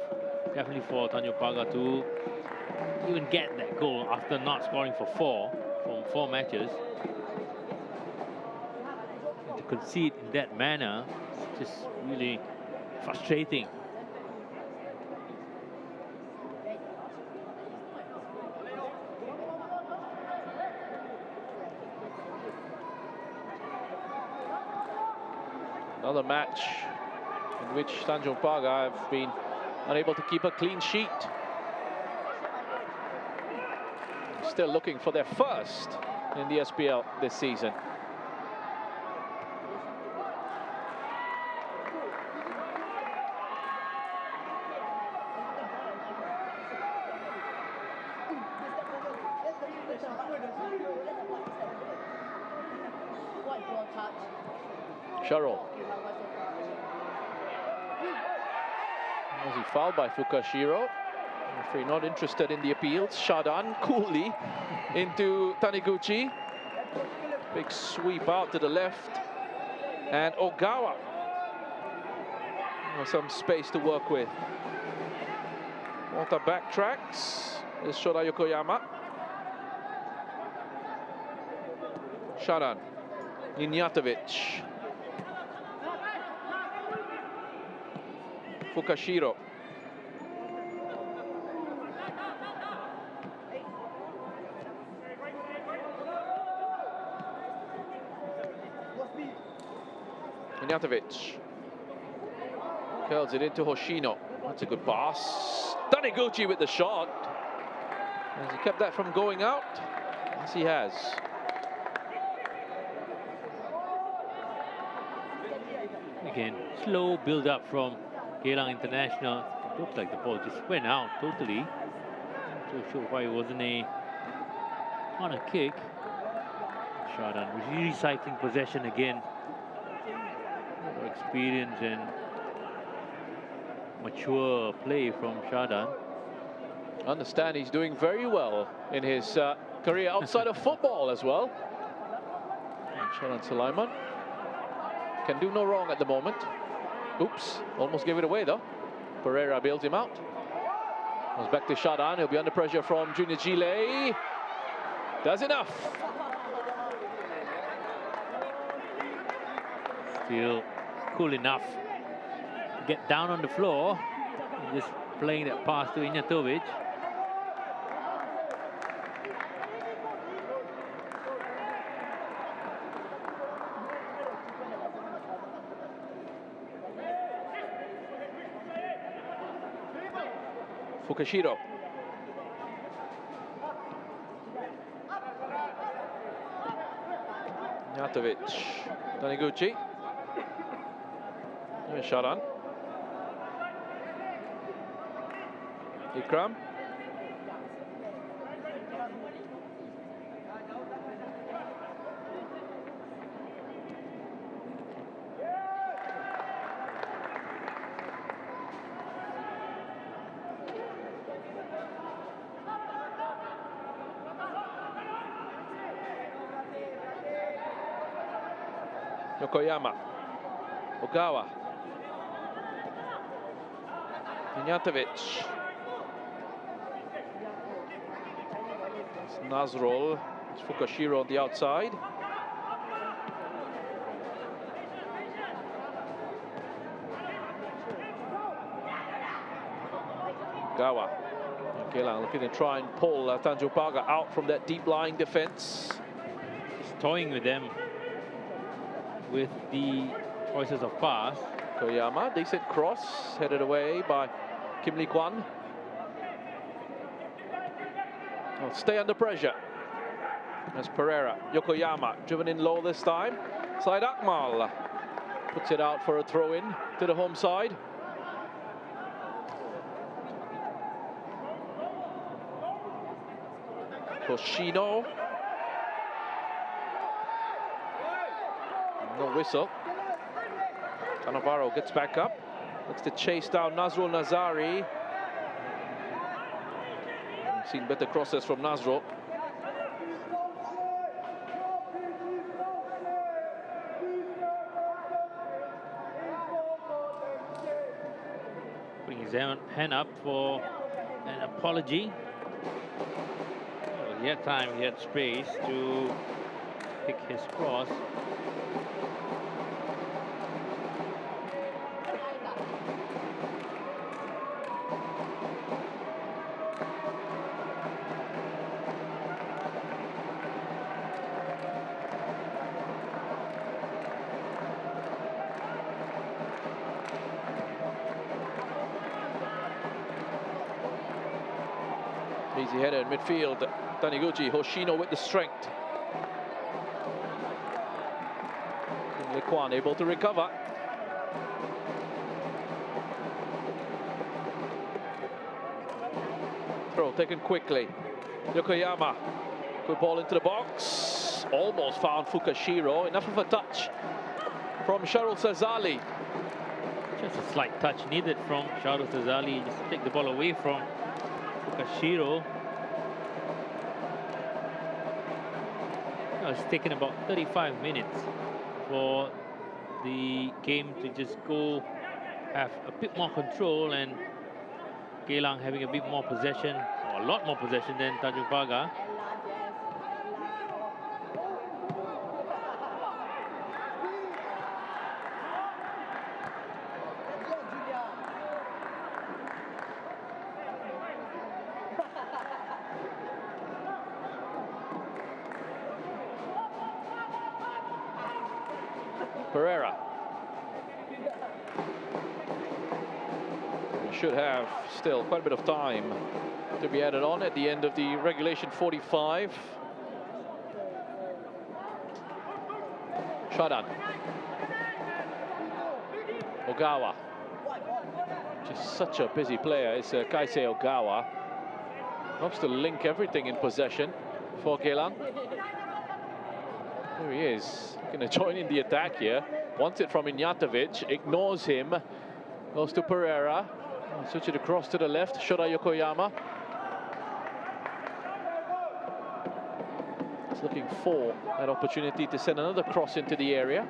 definitely, for Tanjong Pagar to even get that goal after not scoring for 4 from 4 matches. And to concede in that manner, it's just really frustrating. Another match in which Tanjong Pagar have been unable to keep a clean sheet. Still looking for their first in the SPL this season. Sharol. Was he fouled by Fukashiro? If you're not interested in the appeals, Shadan coolly into Taniguchi. Big sweep out to the left. And Ogawa. Some space to work with. Walter backtracks. Is Shoda Yokoyama. Shadan. Ignjatovic. Fukashiro. Ignjatovic curls it into Hoshino. That's a good pass. Taniguchi with the shot. Has he kept that from going out? Yes, he has. Again, slow build up from Geylang International. It looks like the ball just went out totally. Not so sure why it wasn't on a kick. Shadan recycling possession again. Experience and mature play from Shadan. Understand he's doing very well in his career outside of football as well. And Shadan Sulaiman can do no wrong at the moment. Oops, almost gave it away though. Pereira bails him out. Goes back to Shadan. He'll be under pressure from Junior Geylang. Does enough. Still cool enough to get down on the floor. Just playing that pass to Ignatovic. Fukashiro. Ignatovic. Taniguchi. There's Shadan. Ikram. Yokoyama. Ogawa. Ignatovic. It's Nazrul. It's Fukashiro on the outside. Gawa. Geylang looking to try and pull Tanjong Pagar out from that deep lying defense. He's toying with them with the choices of pass. Koyama, decent cross, headed away by Kim Lee Kwan. Well, stay under pressure. As Pereira, Yokoyama, driven in low this time. Said Akmal puts it out for a throw-in to the home side. Koshino. No whistle. Cannavaro gets back up. Looks to chase down Nazrul Nazari. I've seen better crosses from Nazrul. Putting his hand up for an apology. Well, he had time, he had space to pick his cross. Easy header in midfield. Taniguchi, Hoshino with the strength. Lekwan able to recover. Throw taken quickly. Yokoyama. Good ball into the box. Almost found Fukashiro. Enough of a touch from Sharul Sazali. Just a slight touch needed from Sharul Sazali. Just take the ball away from Fukashiro. It's taken about 35 minutes for the game to just go have a bit more control, and Geylang having a bit more possession, or a lot more possession than Tanjong Pagar. Pereira. We should have still quite a bit of time to be added on at the end of the regulation 45. Shadan. Ogawa. Just such a busy player. It's Kaisei Ogawa. Helps to link everything in possession for Geylang. There he is, going to join in the attack here. Wants it from Ignjatovic, ignores him, goes to Pereira. Switch it across to the left, Shota Yokoyama. He's looking for that opportunity to send another cross into the area.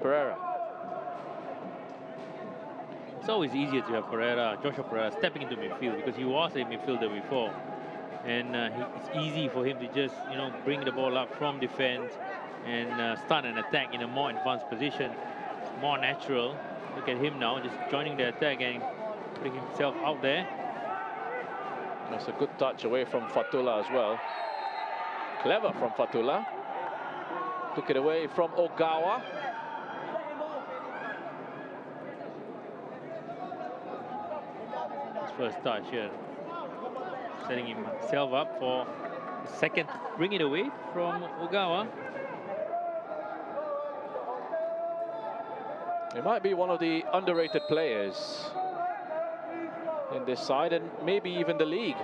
Pereira. It's always easier to have Joshua Pereira stepping into midfield because he was a midfielder before. And it's easy for him to just, bring the ball up from defense and start an attack in a more advanced position. It's more natural. Look at him now, just joining the attack and putting himself out there. That's a good touch away from Fatullah as well. Clever from Fatullah. Took it away from Ogawa. His first touch here. Setting himself up for the second. Bring it away from Ogawa. He might be one of the underrated players in this side, and maybe even the league. I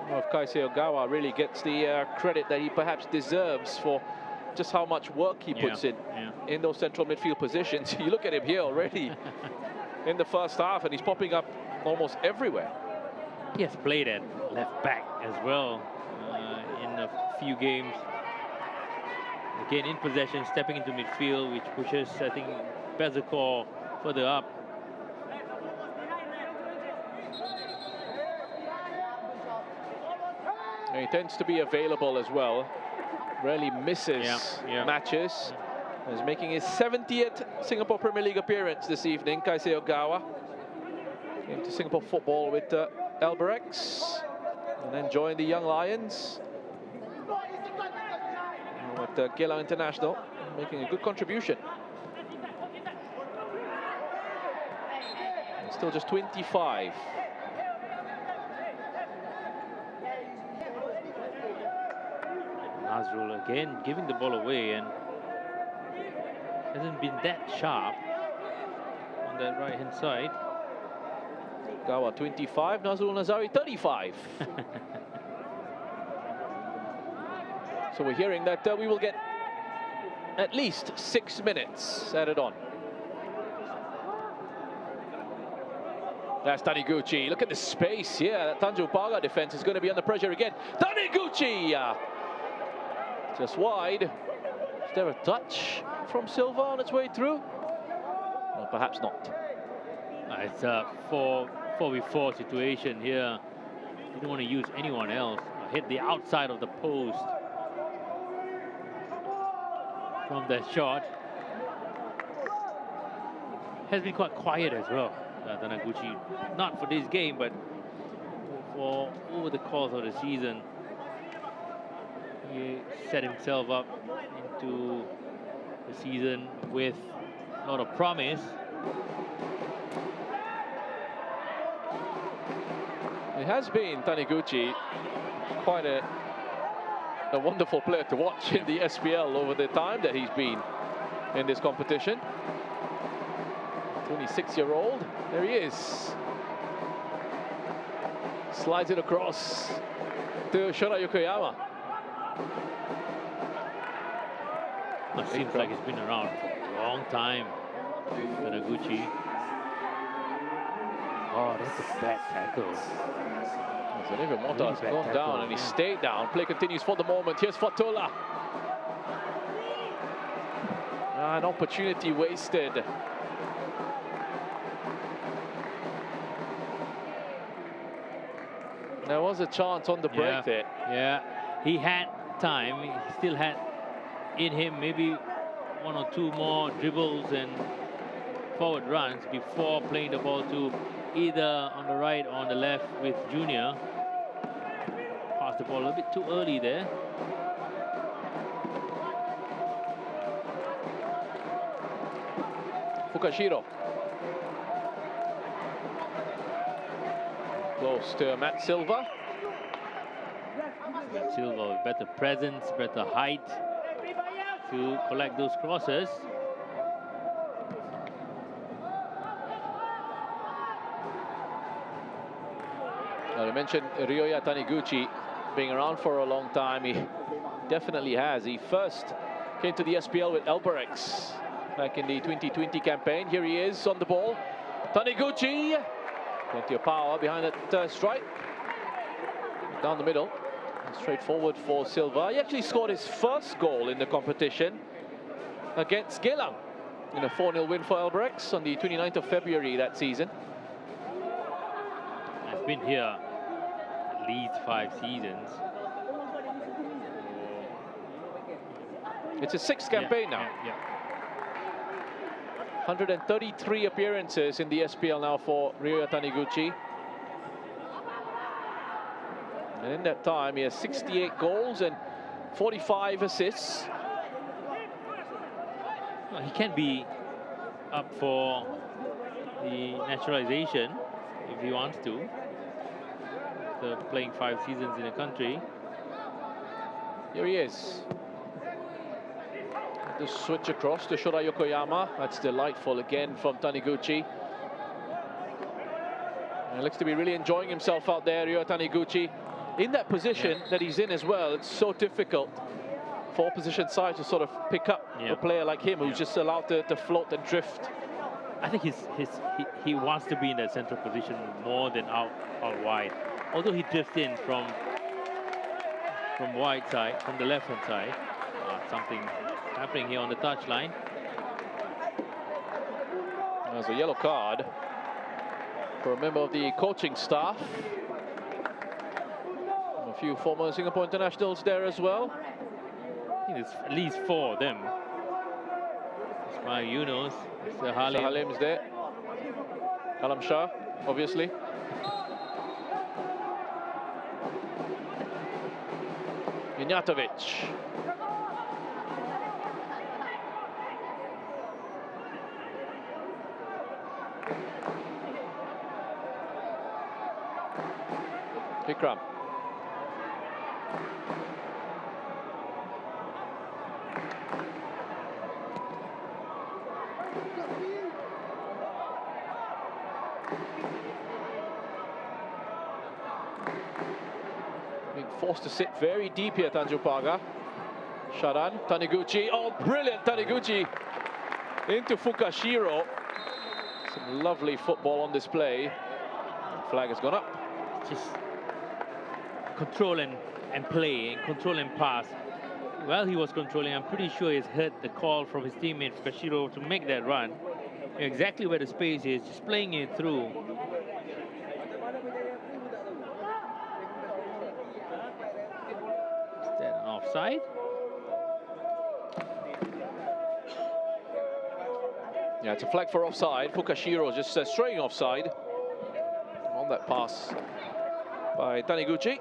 don't know if Kaisei Ogawa really gets the credit that he perhaps deserves for just how much work he puts in those central midfield positions. You look at him here already in the first half, and he's popping up almost everywhere. He has played at left back as well in a few games. Again, in possession, stepping into midfield, which pushes, I think, Bezakor further up. And he tends to be available as well. Rarely misses matches. He's making his 70th Singapore Premier League appearance this evening, Kaisei Ogawa. Came to Singapore football with Albirex, and then joined the Young Lions with Geylang International, making a good contribution. He's still just 25. Nazrul again giving the ball away and hasn't been that sharp on that right hand side. Gawa 25, Nazrul Nazari 35. So we're hearing that we will get at least 6 minutes added on. That's Taniguchi. Look at the space here. That Tanjong Pagar defense is going to be under pressure again. Taniguchi! Just wide. Is there a touch from Silva on its way through? Well, perhaps not. It's a 4v4 situation here. You don't want to use anyone else. Hit the outside of the post from that shot. Has been quite quiet as well, Taniguchi. Not for this game, but for over the course of the season. He set himself up into the season with a lot of promise. It has been, Taniguchi, quite a wonderful player to watch in the SPL over the time that he's been in this competition. 26-year-old, there he is. Slides it across to Shota Yokoyama. It seems like he's been around for a long time, Taniguchi. Oh, that's a bad tackle. Zanivio Mota has gone down and he stayed down. Play continues for the moment. Here's Fatullah. An opportunity wasted. There was a chance on the break there. Yeah, he had time. He still had in him maybe one or two more dribbles and forward runs before playing the ball to either on the right or on the left with Junior. Passed the ball a little bit too early there. Fukashiro. Close to Matt Silva. Silva with better presence, better height to collect those crosses. Well, you mentioned Ryoya Taniguchi being around for a long time. He definitely has. He first came to the SPL with Alberex back in the 2020 campaign. Here he is on the ball. Taniguchi, plenty of power behind that strike. Down the middle, straight forward for Silva. He actually scored his first goal in the competition against Geylang in a 4-0 win for Alberex on the 29th of February that season. I've been here at least 5 seasons. It's his 6th campaign now. 133 appearances in the SPL now for Ryoya Taniguchi. And in that time, he has 68 goals and 45 assists. Well, he can be up for the naturalization if he wants to. After playing 5 seasons in the country. Here he is. The switch across to Shota Yokoyama. That's delightful again from Taniguchi. And looks to be really enjoying himself out there, Ryoya Taniguchi. In that position that he's in as well, it's so difficult for opposition side to sort of pick up a player like him who's just allowed to float and drift. I think he wants to be in that central position more than out wide. Although he drifts in from wide side, from the left-hand side. Something happening here on the touchline. There's a yellow card for a member of the coaching staff. A few former Singapore internationals there as well. I think there's at least 4 of them. Ismail Yunus, Mr. Halim. Halim's there. Alam Shah, obviously. Ignatovic. Vikram. Being forced to sit very deep here, Tanjong Pagar. Sharan, Taniguchi. Oh, brilliant Taniguchi into Fukashiro. Some lovely football on display. The flag has gone up. Just control and play, and control and pass. While he was controlling, I'm pretty sure he's heard the call from his teammate Fukashiro to make that run. Exactly where the space is, just playing it through. Is that an offside? Yeah, it's a flag for offside. Fukashiro just straying offside on that pass by Taniguchi.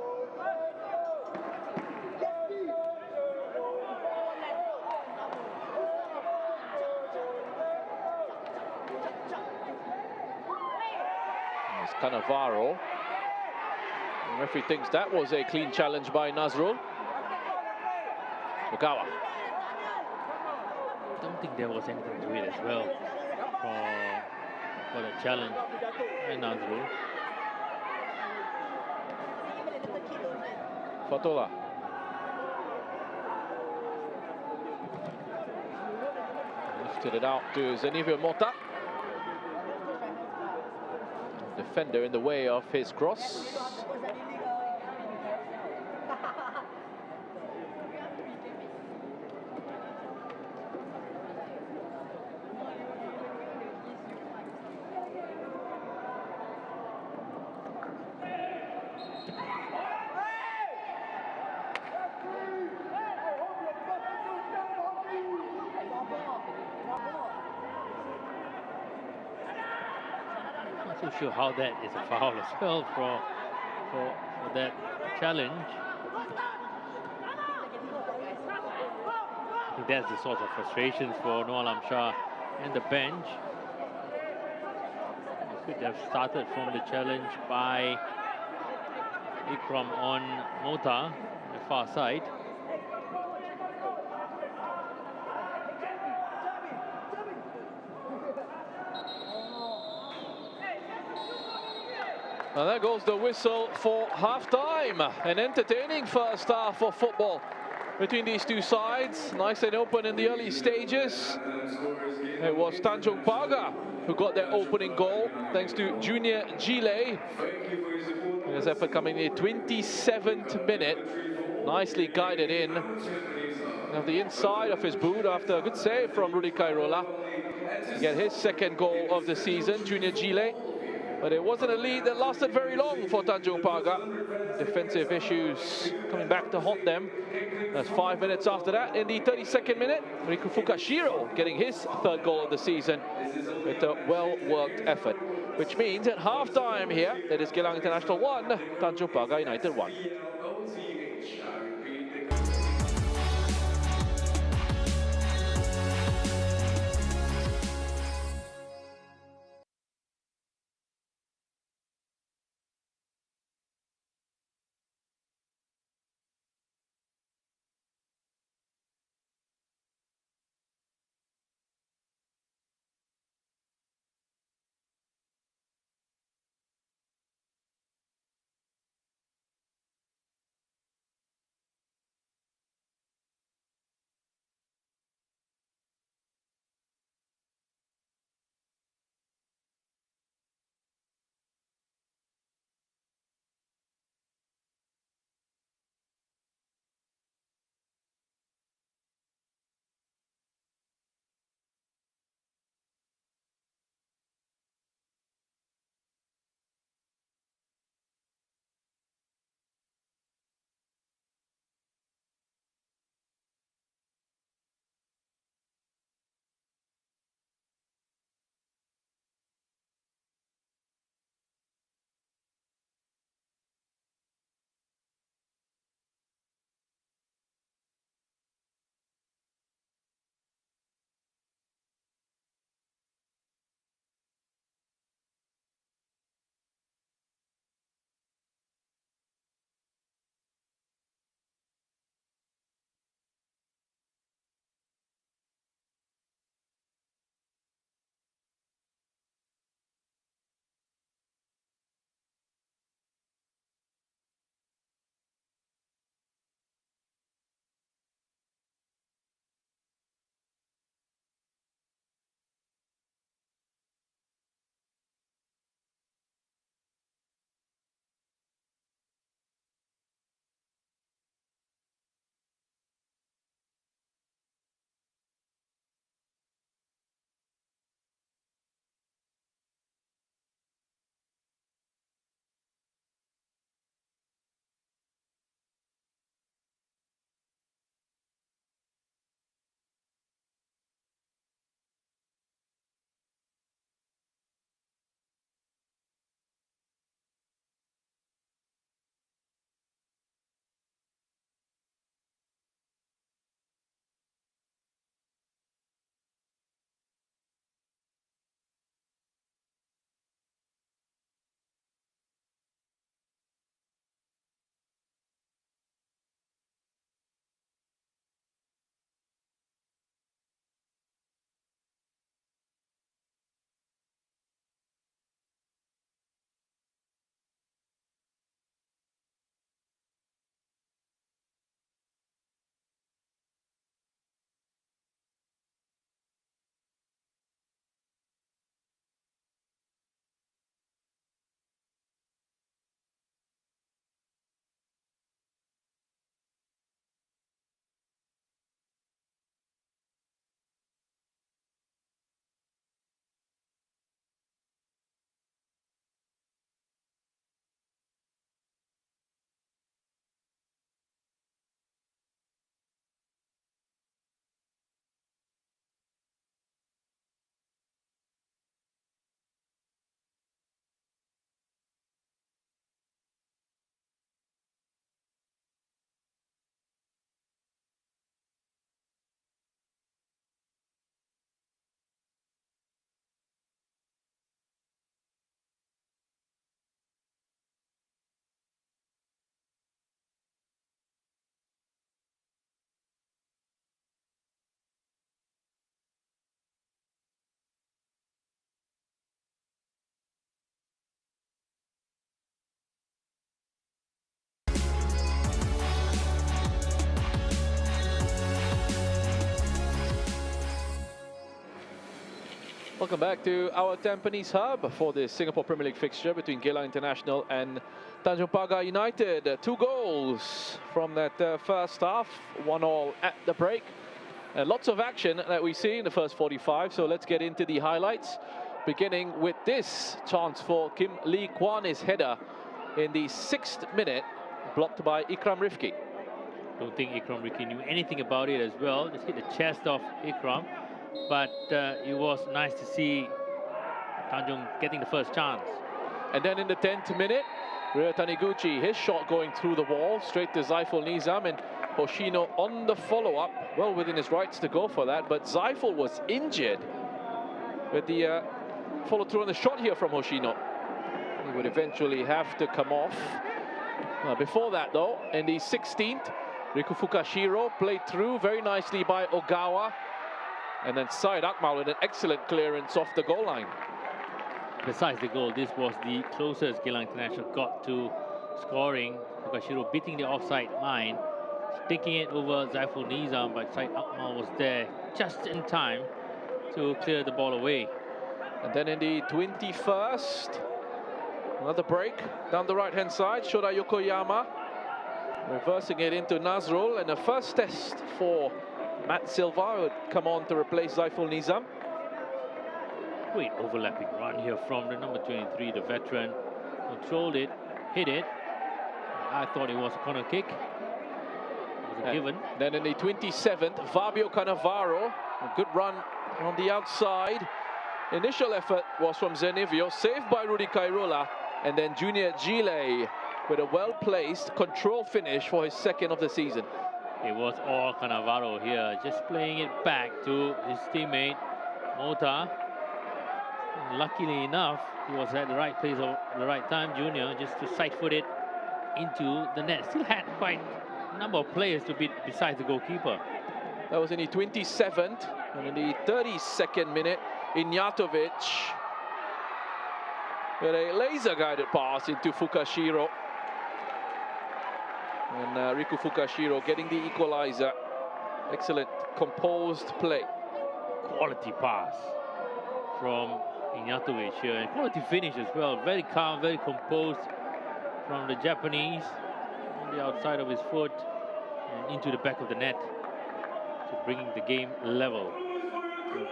It's Cannavaro. The referee thinks that was a clean challenge by Nazrul. Ogawa. I don't think there was anything to it as well for the challenge by Nazrul. Fatola. Lifted it out to Zenivio Mota. Defender in the way of his cross. Not sure how that is a foul as well for that challenge. I think that's the source of frustrations for Noor Alam Shah and the bench. They could have started from the challenge by Ikram on Mota, the far side. And there goes the whistle for half-time. An entertaining first half of football between these two sides. Nice and open in the early stages. It was Tanjong Pagar who got their opening goal, thanks to Junior Geylang. His effort coming in the 27th minute. Nicely guided in. Of the inside of his boot after a good save from Rudy Kairola. To get his second goal of the season, Junior Geylang. But it wasn't a lead that lasted very long for Tanjong Pagar. Defensive issues coming back to haunt them. That's 5 minutes after that. In the 32nd minute, Riku Fukashiro getting his third goal of the season with a well-worked effort. Which means at half-time here, it is Geylang International 1, Tanjong Pagar United 1. Welcome back to our Tampines Hub for the Singapore Premier League fixture between Geylang International and Tanjong Pagar United. 2 goals from that first half, 1-1 at the break. And lots of action that we see in the first 45, so let's get into the highlights. Beginning with this chance for Kim Lee Kwan, his header in the 6th minute, blocked by Ikram Rifki. Don't think Ikram Rifki knew anything about it as well. Just hit the chest of Ikram. But it was nice to see Tanjong getting the first chance. And then in the 10th minute, Ria Taniguchi, his shot going through the wall, straight to Zaiful Nizam, and Hoshino on the follow-up, well within his rights to go for that, but Zaiful was injured with the follow-through on the shot here from Hoshino. He would eventually have to come off. Before that though, in the 16th, Riku Fukashiro played through very nicely by Ogawa, and then Syed Akmal with an excellent clearance off the goal line. Besides the goal, this was the closest Geylang International got to scoring. Fukashiro beating the offside line, taking it over Zaiful Nizam, but Syed Akmal was there just in time to clear the ball away. And then in the 21st, another break down the right-hand side, Shoda Yokoyama reversing it into Nazrul, and the first test for Matt Silva would come on to replace Zaiful Nizam. Great overlapping run here from the number 23, the veteran. Controlled it, hit it. I thought it was a corner kick. It was a given. Then in the 27th, Fabio Cannavaro, a good run on the outside. Initial effort was from Zenivio, saved by Rudy Kairola, and then Junior Gile with a well-placed control finish for his 2nd of the season. It was all Cannavaro here, just playing it back to his teammate, Mota. And luckily enough, he was at the right place at the right time, Junior, just to side-foot it into the net. Still had quite a number of players to beat besides the goalkeeper. That was in the 27th, and in the 32nd minute, Ignjatovic with a laser-guided pass into Fukashiro. And Riku Fukashiro getting the equalizer. Excellent composed play. Quality pass from Ignjatovic here, and quality finish as well. Very calm, very composed from the Japanese on the outside of his foot and into the back of the net, so bringing the game level.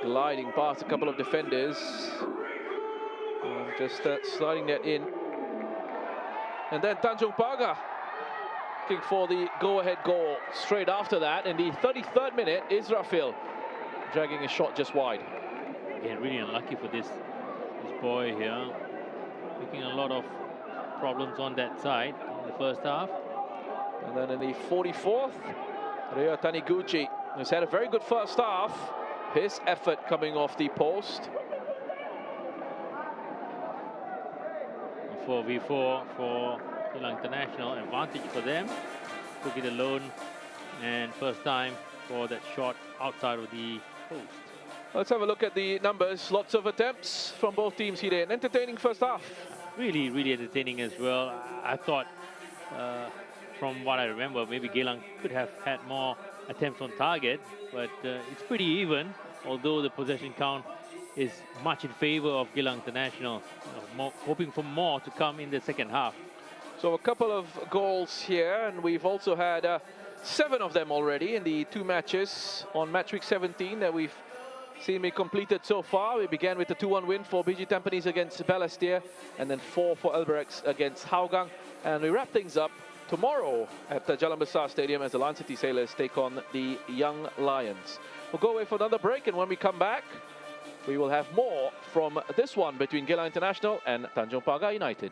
Gliding past a couple of defenders, just sliding that in. And then Tanjong Pagar looking for the go-ahead goal straight after that. In the 33rd minute, Israfil dragging a shot just wide. Again, really unlucky for this boy here, making a lot of problems on that side in the first half. And then in the 44th, Ria Taniguchi has had a very good first half. His effort coming off the post. 4v4 for Geylang International, advantage for them. Took it alone, and first time for that shot outside of the post. Let's have a look at the numbers. Lots of attempts from both teams here. An entertaining first half. Really, really entertaining as well. I thought, from what I remember, maybe Geylang could have had more attempts on target, but it's pretty even, although the possession count is much in favor of Geylang International. Hoping for more to come in the second half. So a couple of goals here, and we've also had 7 of them already in the 2 matches on match week 17 that we've seen me completed so far. We began with the 2-1 win for BG Tampines against Balestier, and then 4 for Albirex against Hougang. And we wrap things up tomorrow at the Jalan Besar Stadium as the Lion City Sailors take on the Young Lions. We'll go away for another break, and when we come back, we will have more from this one between Geylang International and Tanjong Pagar United.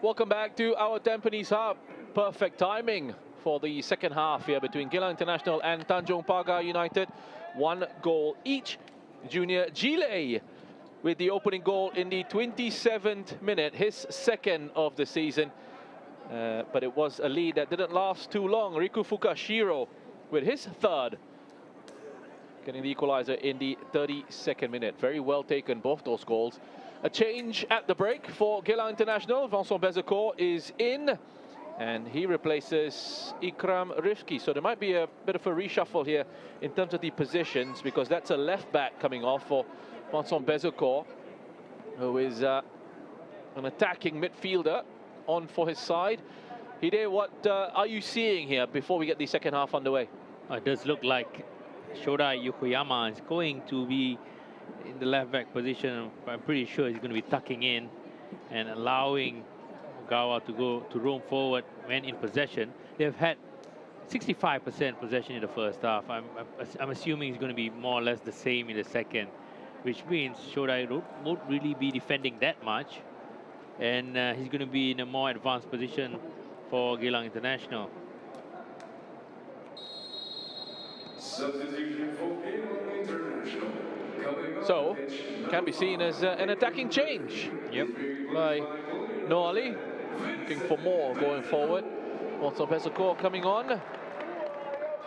Welcome back to our Tampines Hub. Perfect timing for the second half here between Geylang International and Tanjong Pagar United. 1 goal each. Junior Geylang with the opening goal in the 27th minute, his second of the season. But it was a lead that didn't last too long. Riku Fukashiro with his third, getting the equalizer in the 32nd minute. Very well taken, both those goals. A change at the break for Geylang International. Vincent Bezecourt is in, and he replaces Ikram Rifki. So there might be a bit of a reshuffle here in terms of the positions, because that's a left back coming off for Vincent Bezecourt, who is an attacking midfielder on for his side. Hide, what are you seeing here before we get the second half underway? It does look like Shodai Yokoyama is going to be in the left back position. I'm pretty sure he's going to be tucking in and allowing Ogawa to roam forward when in possession. They've had 65% possession in the first half. I'm assuming it's going to be more or less the same in the second, which means Shodai won't really be defending that much, and he's going to be in a more advanced position for Geylang International. Substitution for Geylang International. So, can be seen as an attacking change. Yep. By Noali, looking for more going forward. Also Bezecourt coming on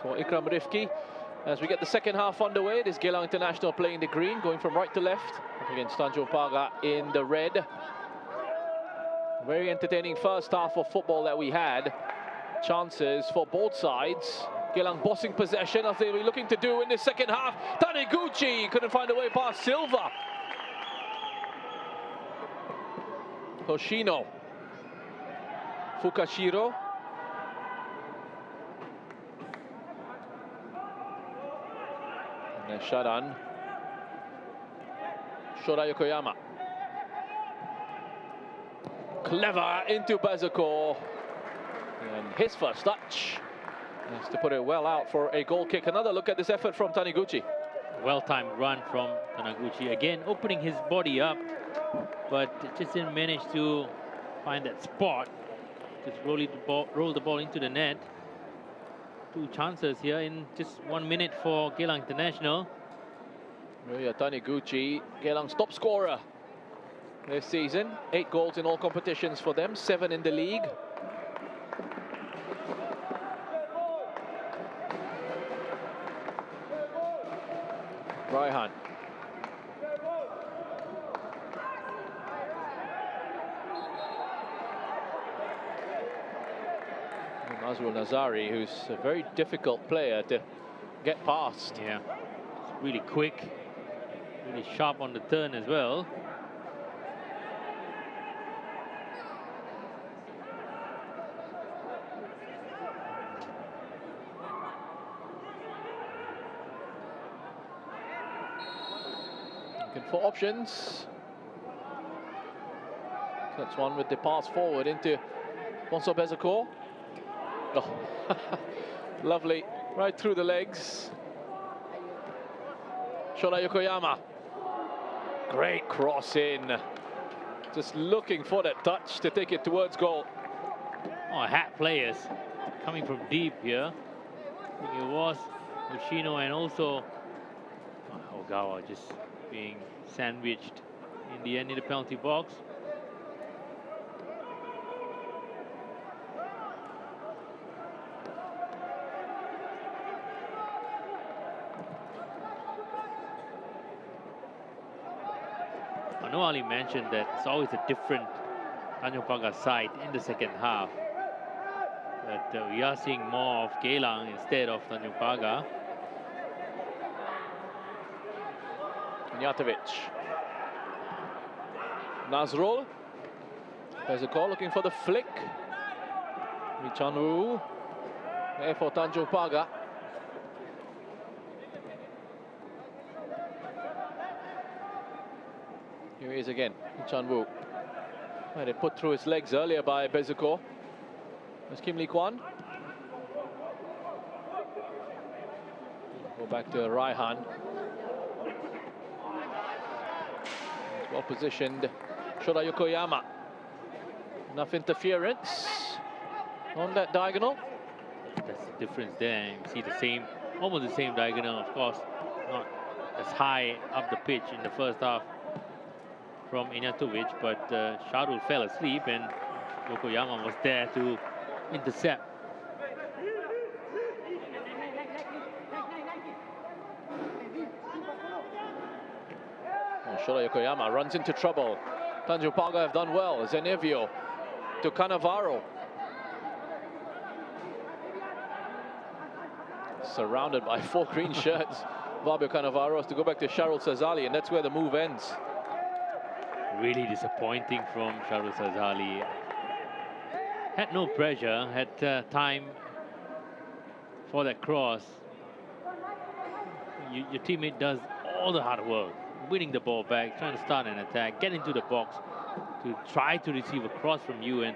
for Ikram Rifki. As we get the second half underway, it is Geylang International playing the green, going from right to left, up against Tanjong Pagar in the red. Very entertaining first half of football that we had. Chances for both sides. Geylang bossing possession as they were looking to do in the second half. Taniguchi couldn't find a way past Silva. Hoshino. Fukashiro. And then Sharan. Shoda Yokoyama. Clever into Bezecourt. And his first touch. Has to put it well out for a goal kick. Another look at this effort from Taniguchi. Well-timed run from Taniguchi. Again, opening his body up, but just didn't manage to find that spot. Just roll the ball into the net. 2 chances here in just 1 minute for Geylang International. Ryoya Taniguchi, Geylang's top scorer this season. 8 goals in all competitions for them, 7 in the league. Raihan. Nazrul Nazari, who's a very difficult player to get past. Yeah, it's really quick, really sharp on the turn as well. Looking for options. That's one with the pass forward into Vincent Bezecourt. Oh, lovely, right through the legs. Shoda Yokoyama. Great cross in. Just looking for that touch to take it towards goal. Oh, hat players coming from deep here. I think it was Yoshino and also Ogawa just being sandwiched in the end in the penalty box. I know Ali mentioned that it's always a different Tanjong Pagar side in the second half. But we are seeing more of Geylang instead of Tanjong Pagar. Njatovic. Nazrul. There's a call looking for the flick. Michanwu. There for Tanjong Pagar. Here he is again, Michanwu. Had it put through his legs earlier by Bezecourt. There's Kim Lee Kwan. Go back to Raihan. Well positioned, Shoda Yokoyama. Enough interference on that diagonal. That's the difference there. You see the same, almost the same diagonal, of course, not as high up the pitch in the first half from Ignatovic, but Sharul fell asleep and Yokoyama was there to intercept. Shola Yokoyama runs into trouble. Tanjong Pagar have done well. Zenevio to Cannavaro. Surrounded by 4 green shirts. Fabio Cannavaro has to go back to Sharul Sazali, and that's where the move ends. Really disappointing from Sharul Sazali. Had no pressure, had time for that cross. Your teammate does all the hard work, winning the ball back, trying to start an attack, get into the box to try to receive a cross from you, and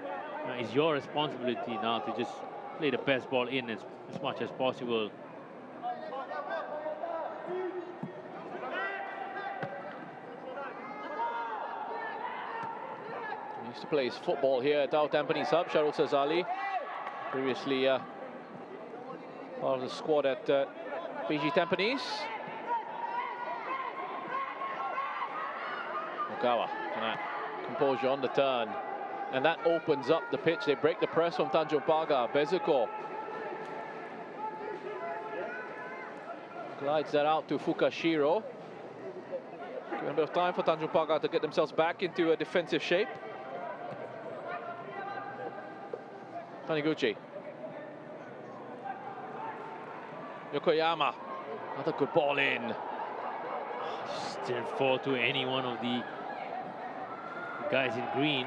it's your responsibility now to just play the best ball in as much as possible. He used to play his football here at our Tampines Hub, Sharul Sazali. Previously part of the squad at PG Tampines. Okawa, composure on the turn. And that opens up the pitch. They break the press from Tanjong Pagar. Bezuko glides that out to Fukashiro. Give a bit of time for Tanjong Pagar to get themselves back into a defensive shape. Taniguchi. Yokoyama. Another good ball in. Just didn't fall to any one of the guys in green.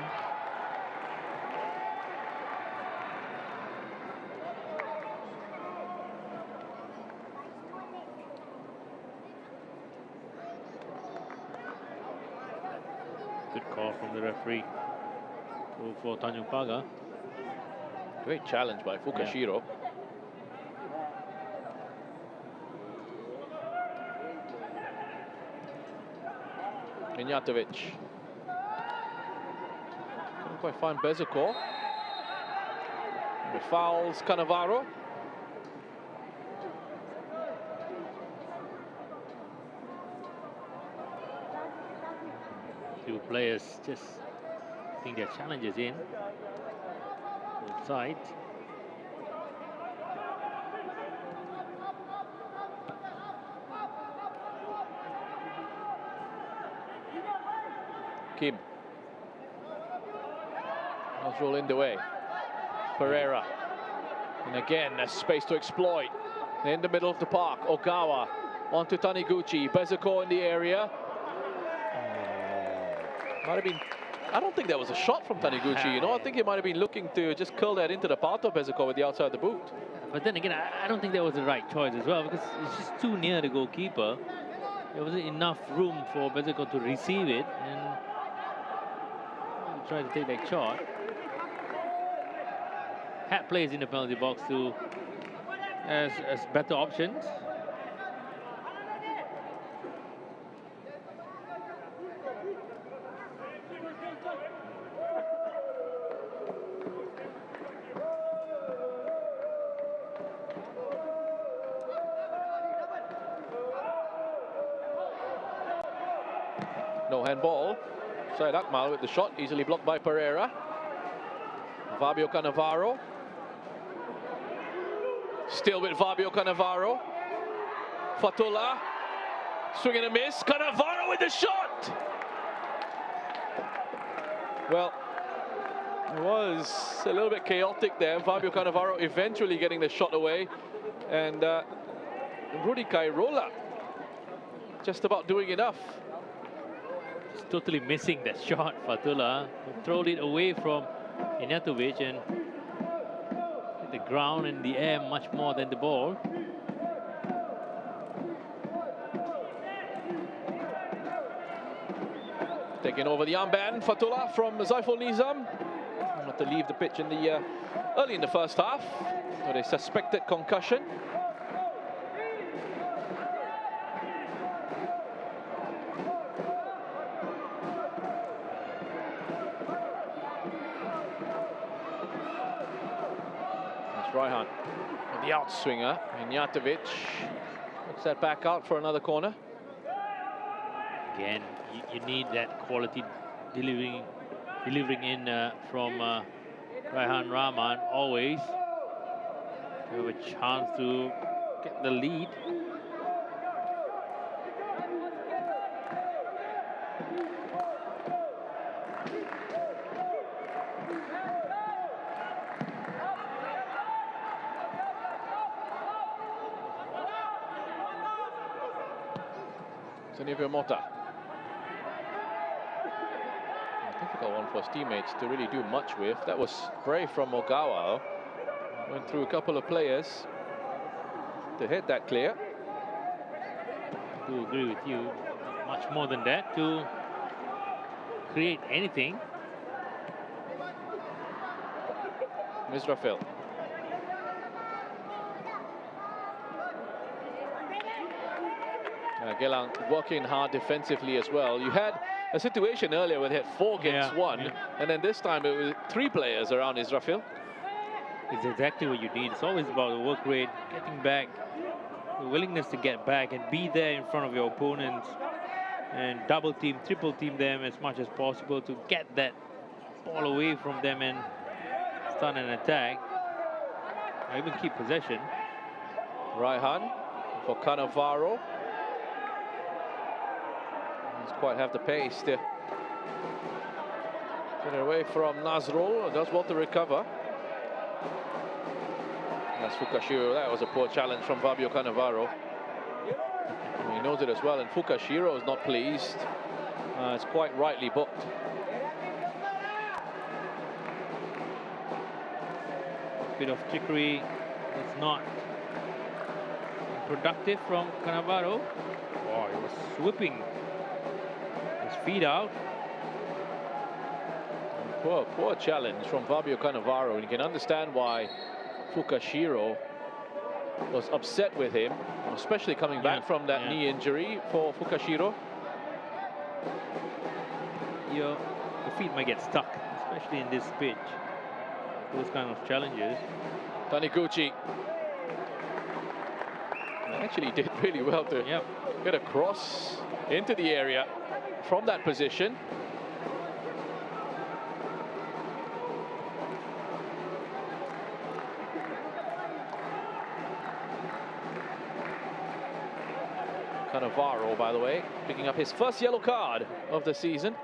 Good call from the referee for Tanjong Pagar. Great challenge by Fukashiro. Ignatovic. Couldn't quite find Bezuko. He fouls Cannavaro. Two players just think their challenges in. Both sides. Kim. Let's roll in the way. Pereira. And again, there's space to exploit. In the middle of the park, Ogawa onto Taniguchi. Bezuko in the area. Might have been, I don't think that was a shot from Taniguchi, you know. I think he might have been looking to just curl that into the path of Bezuko with the outside of the boot. But then again, I don't think that was the right choice as well, because it's just too near the goalkeeper. There wasn't enough room for Bezuko to receive it and try to take that shot. Had players in the penalty box to as better options. No handball. Syed Akmal with the shot, easily blocked by Pereira. Fabio Cannavaro. Still with Fabio Cannavaro. Fatullah. Swing and a miss. Cannavaro with the shot! Well, it was a little bit chaotic there. Fabio Cannavaro eventually getting the shot away. And Rudy Kairola just about doing enough. Totally missing that shot, Fatullah. Throw it away from Ignatovic and hit the ground and the air much more than the ball. Taking over the armband, Fatullah from Zaiful Nizam. Had to leave the pitch in the early in the first half with a suspected concussion. Raihan. And the outswinger, Ignjatovic. Looks that back out for another corner. Again, you need that quality delivering in from Raihan Rahman always. You have a chance to get the lead. Sanivio Mota. A difficult one for his teammates to really do much with. That was brave from Ogawa. Went through a couple of players to hit that clear. I do agree with you. Much more than that to create anything. Misrafil. Geylang working hard defensively as well. You had a situation earlier where they had 4 against 1, and then this time it was 3 players around Israfil. It's exactly what you need. It's always about the work rate, getting back, the willingness to get back and be there in front of your opponents and double team, triple team them as much as possible to get that ball away from them and start an attack, or even keep possession. Raihan for Cannavaro. Doesn't quite have the pace to get it away from Nazrul. Does well to recover. That's Fukashiro. That was a poor challenge from Fabio Cannavaro. He knows it as well, and Fukashiro is not pleased. It's quite rightly booked. Bit of trickery. It's not productive from Cannavaro. Oh, he was whipping his feet out. Poor challenge from Fabio Cannavaro, and you can understand why Fukashiro was upset with him, especially coming back from that knee injury for Fukashiro. Your feet might get stuck, especially in this pitch. Those kind of challenges. Taniguchi actually did really well to get a cross into the area from that position. Cannavaro, by the way, picking up his first yellow card of the season.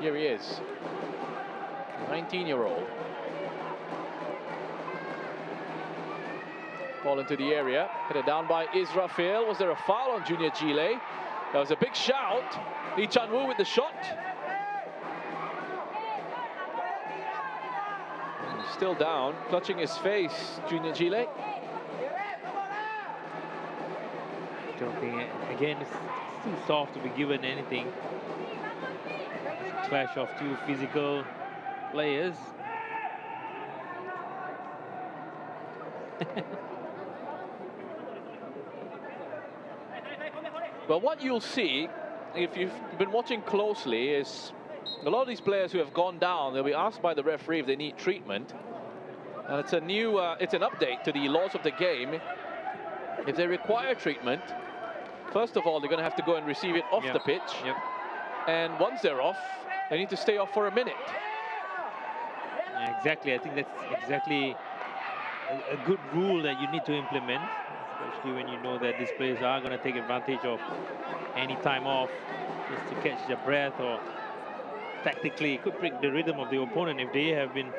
Here he is, 19-year-old. Ball into the area, headed down by Israfil. Was there a foul on Junior Geylang? That was a big shout. Lee Chan-woo with the shot. And still down, clutching his face, Junior Geylang. I don't think, again, it's too soft to be given anything. Clash of two physical players. Well, what you'll see, if you've been watching closely, is a lot of these players who have gone down, they'll be asked by the referee if they need treatment. And it's a new, it's an update to the laws of the game. If they require treatment, first of all, they're going to have to go and receive it off the pitch. And once they're off, they need to stay off for a minute. Exactly, I think that's exactly a good rule that you need to implement, especially when you know that these players are going to take advantage of any time off just to catch their breath, or tactically it could break the rhythm of the opponent if they have been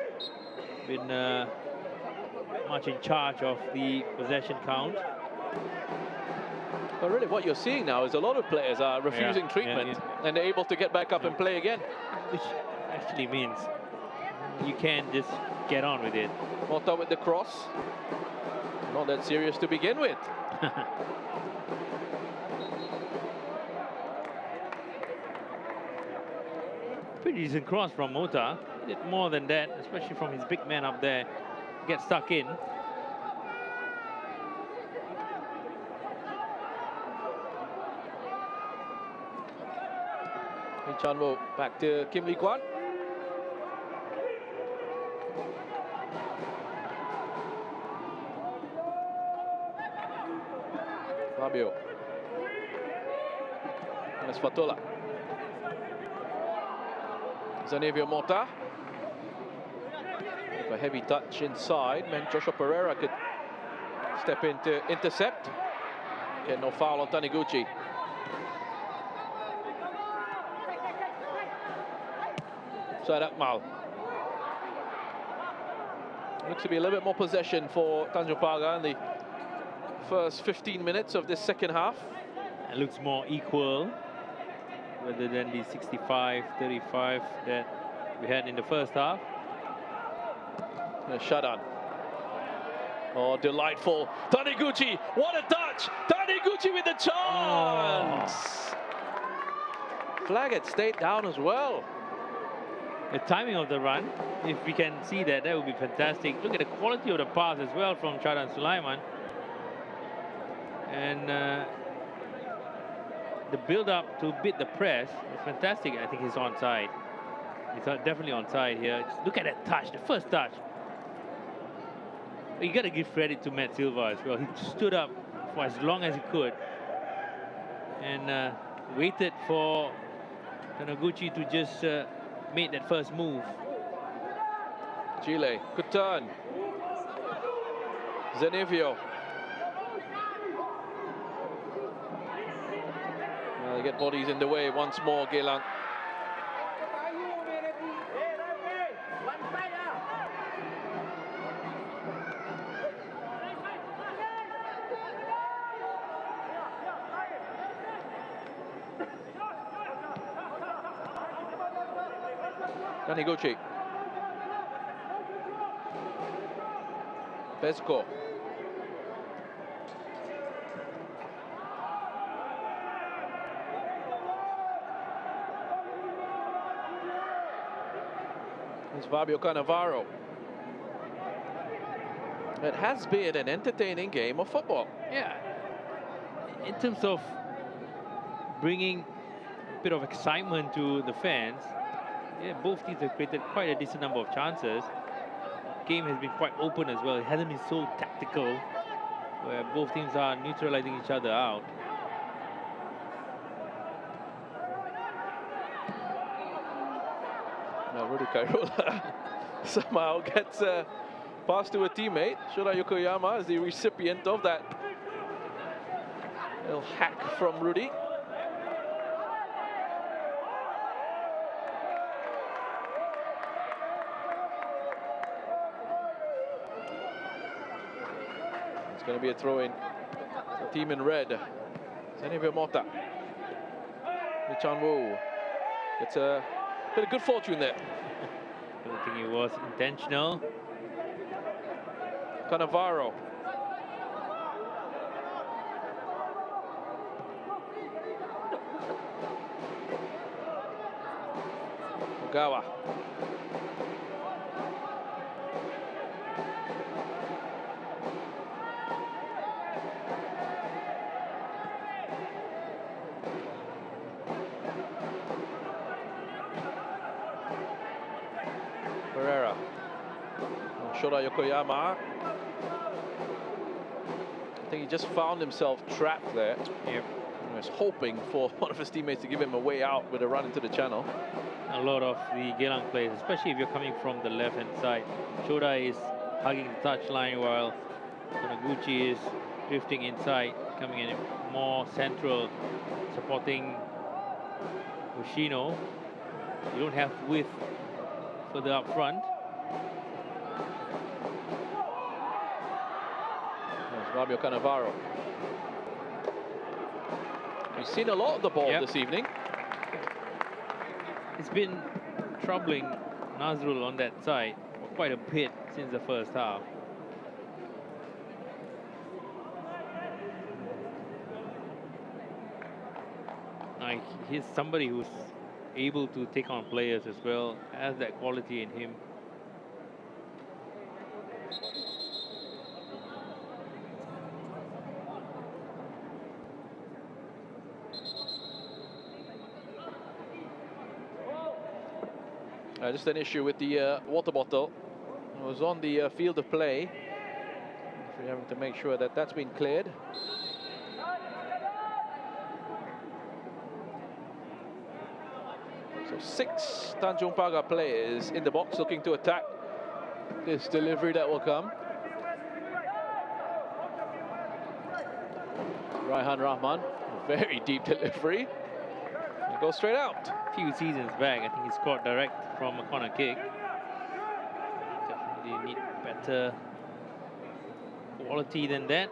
much in charge of the possession count. But really what you're seeing now is a lot of players are refusing treatment and they're able to get back up and play again. Which actually means you can't just get on with it. Mota with the cross. Not that serious to begin with. Pretty decent cross from Mota. He did more than that, especially from his big man up there. Get stuck in. Lee Chan-woo back to Kim Lee Kwan. Fabio. That's Fatullah. Zanevio Mota. With a heavy touch inside, and Joshua Pereira could step in to intercept. Get no foul on Taniguchi. Side Akmal. Looks to be a little bit more possession for Tanjong Pagar in the first 15 minutes of this second half. It looks more equal rather than the 65-35 that we had in the first half. Shadan. Oh, delightful. Taniguchi, what a touch! Taniguchi with the chance! Oh. Flag had stayed down as well. The timing of the run, if we can see that, that would be fantastic. Look at the quality of the pass as well from Shadan Sulaiman. And the build-up to beat the press is fantastic. I think he's onside. He's definitely onside here. Just look at that touch, the first touch. You got to give credit to Matt Silva as well. He stood up for as long as he could and waited for Taniguchi to just make that first move. Chile, good turn. Zanevio. Well, they get bodies in the way once more, Geylang. Taniguchi. Pesco. It's Fabio Cannavaro. It has been an entertaining game of football. Yeah. In terms of bringing a bit of excitement to the fans, yeah, both teams have created quite a decent number of chances. Game has been quite open as well. It hasn't been so tactical, where both teams are neutralizing each other out. Now Rudy Kairola somehow gets passed to a teammate. Shura Yokoyama is the recipient of that little hack from Rudy. It's going to be a throw-in. The team in red. Zanevio Mota. Lichan Wu. It's a bit of good fortune there. I don't think it was intentional. Cannavaro. Ogawa. Pereira. Shura Yokoyama. I think he just found himself trapped there. Yep. He was hoping for one of his teammates to give him a way out with a run into the channel. A lot of the Geylang players, especially if you're coming from the left-hand side, Shoda is hugging the touchline while Taniguchi is drifting inside, coming in more central, supporting Ushino. You don't have width further up front. There's Fabio Cannavaro. We've seen a lot of the ball this evening. It's been troubling Nazrul on that side for quite a bit since the first half. Like, he's somebody who's able to take on players as well, has that quality in him. Just an issue with the water bottle. It was on the field of play. We're having to make sure that that's been cleared. 6 Tanjong Pagar players in the box looking to attack this delivery that will come. Raihan Rahman, a very deep delivery. It goes straight out. A few seasons back, I think he scored direct from a corner kick. Definitely need better quality than that.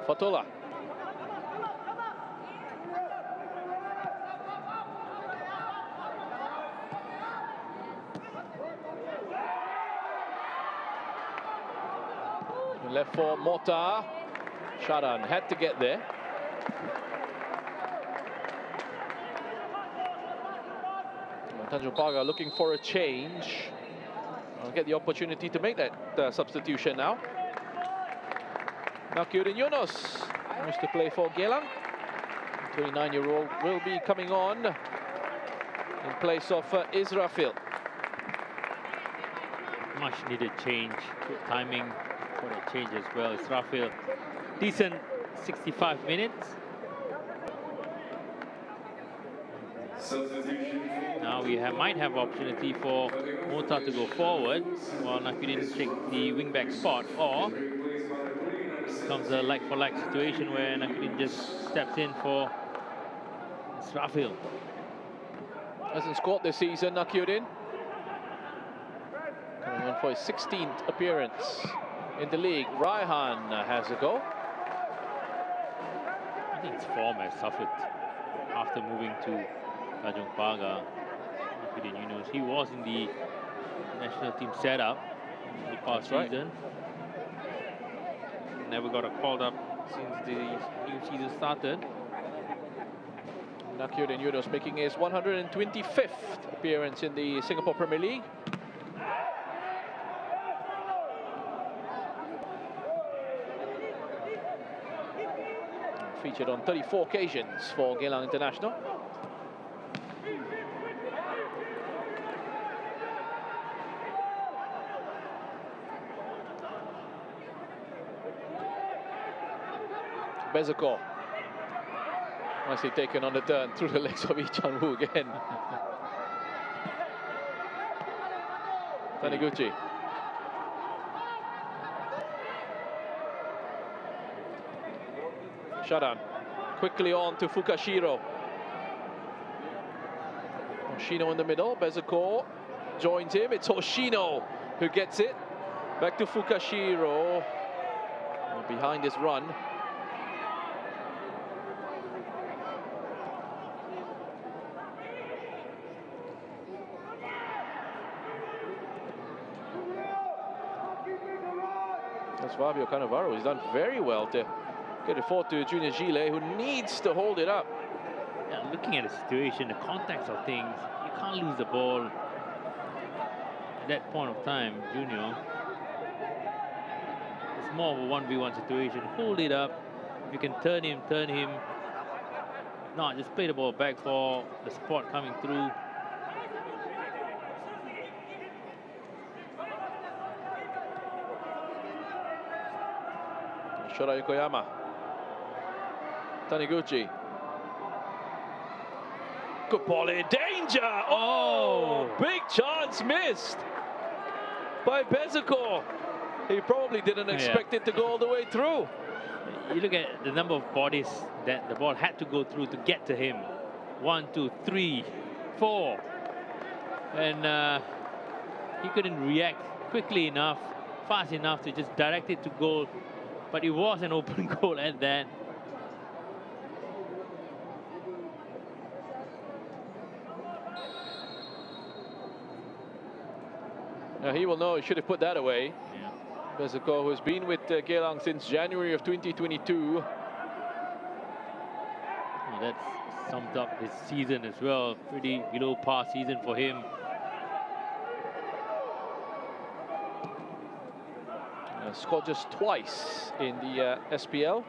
Fatola. Left for Mota. Sharan had to get there. Tanjong Pagar looking for a change. I'll get the opportunity to make that substitution now. Nakiuddin Yunus used to play for Geylang. 29-year-old will be coming on in place of Israfil. Much needed change. Good timing for that change as well. Israfil, decent 65 minutes. Now we might have opportunity for Mota to go forward while Nakiuddin take the wing-back spot, or comes a like-for-like situation where Nakiuddin just steps in for Israfil. Hasn't scored this season, Nakiuddin. Coming on for his 16th appearance in the league. Raihan has a go. I think his form has suffered after moving to Tanjong Pagar. Nakiuddin Yunus, he was in the national team setup in the past season. Never got called up since the new season started. Nakiuddin Yunus making his 125th appearance in the Singapore Premier League. Featured on 34 occasions for Geylang International. Bezakor. Nicely taken on the turn through the legs of Lee Chan-woo again. Taniguchi. Sharan. Quickly on to Fukashiro. Hoshino in the middle. Bezakor joins him. It's Hoshino who gets it. Back to Fukashiro. Behind his run. That's Fabio Cannavaro. He's done very well to get it forward to Junior Gile, who needs to hold it up. Yeah, looking at the situation, the context of things, you can't lose the ball at that point of time, Junior. It's more of a 1v1 situation. Hold it up. If you can turn him, turn him. If not, just play the ball back for the support coming through. Shota Yokoyama. Taniguchi. Good ball in danger. Oh, big chance missed by Bezakor. He probably didn't expect it to go all the way through. You look at the number of bodies that the ball had to go through to get to him. 1, 2, 3, 4. And he couldn't react quickly enough, fast enough to just direct it to goal. But it was an open goal at that. Now he will know he should have put that away. Yeah. Bezakor, who's been with Geylang since January of 2022. Well, that's summed up his season as well. Pretty below par season for him. Scored just twice in the SPL.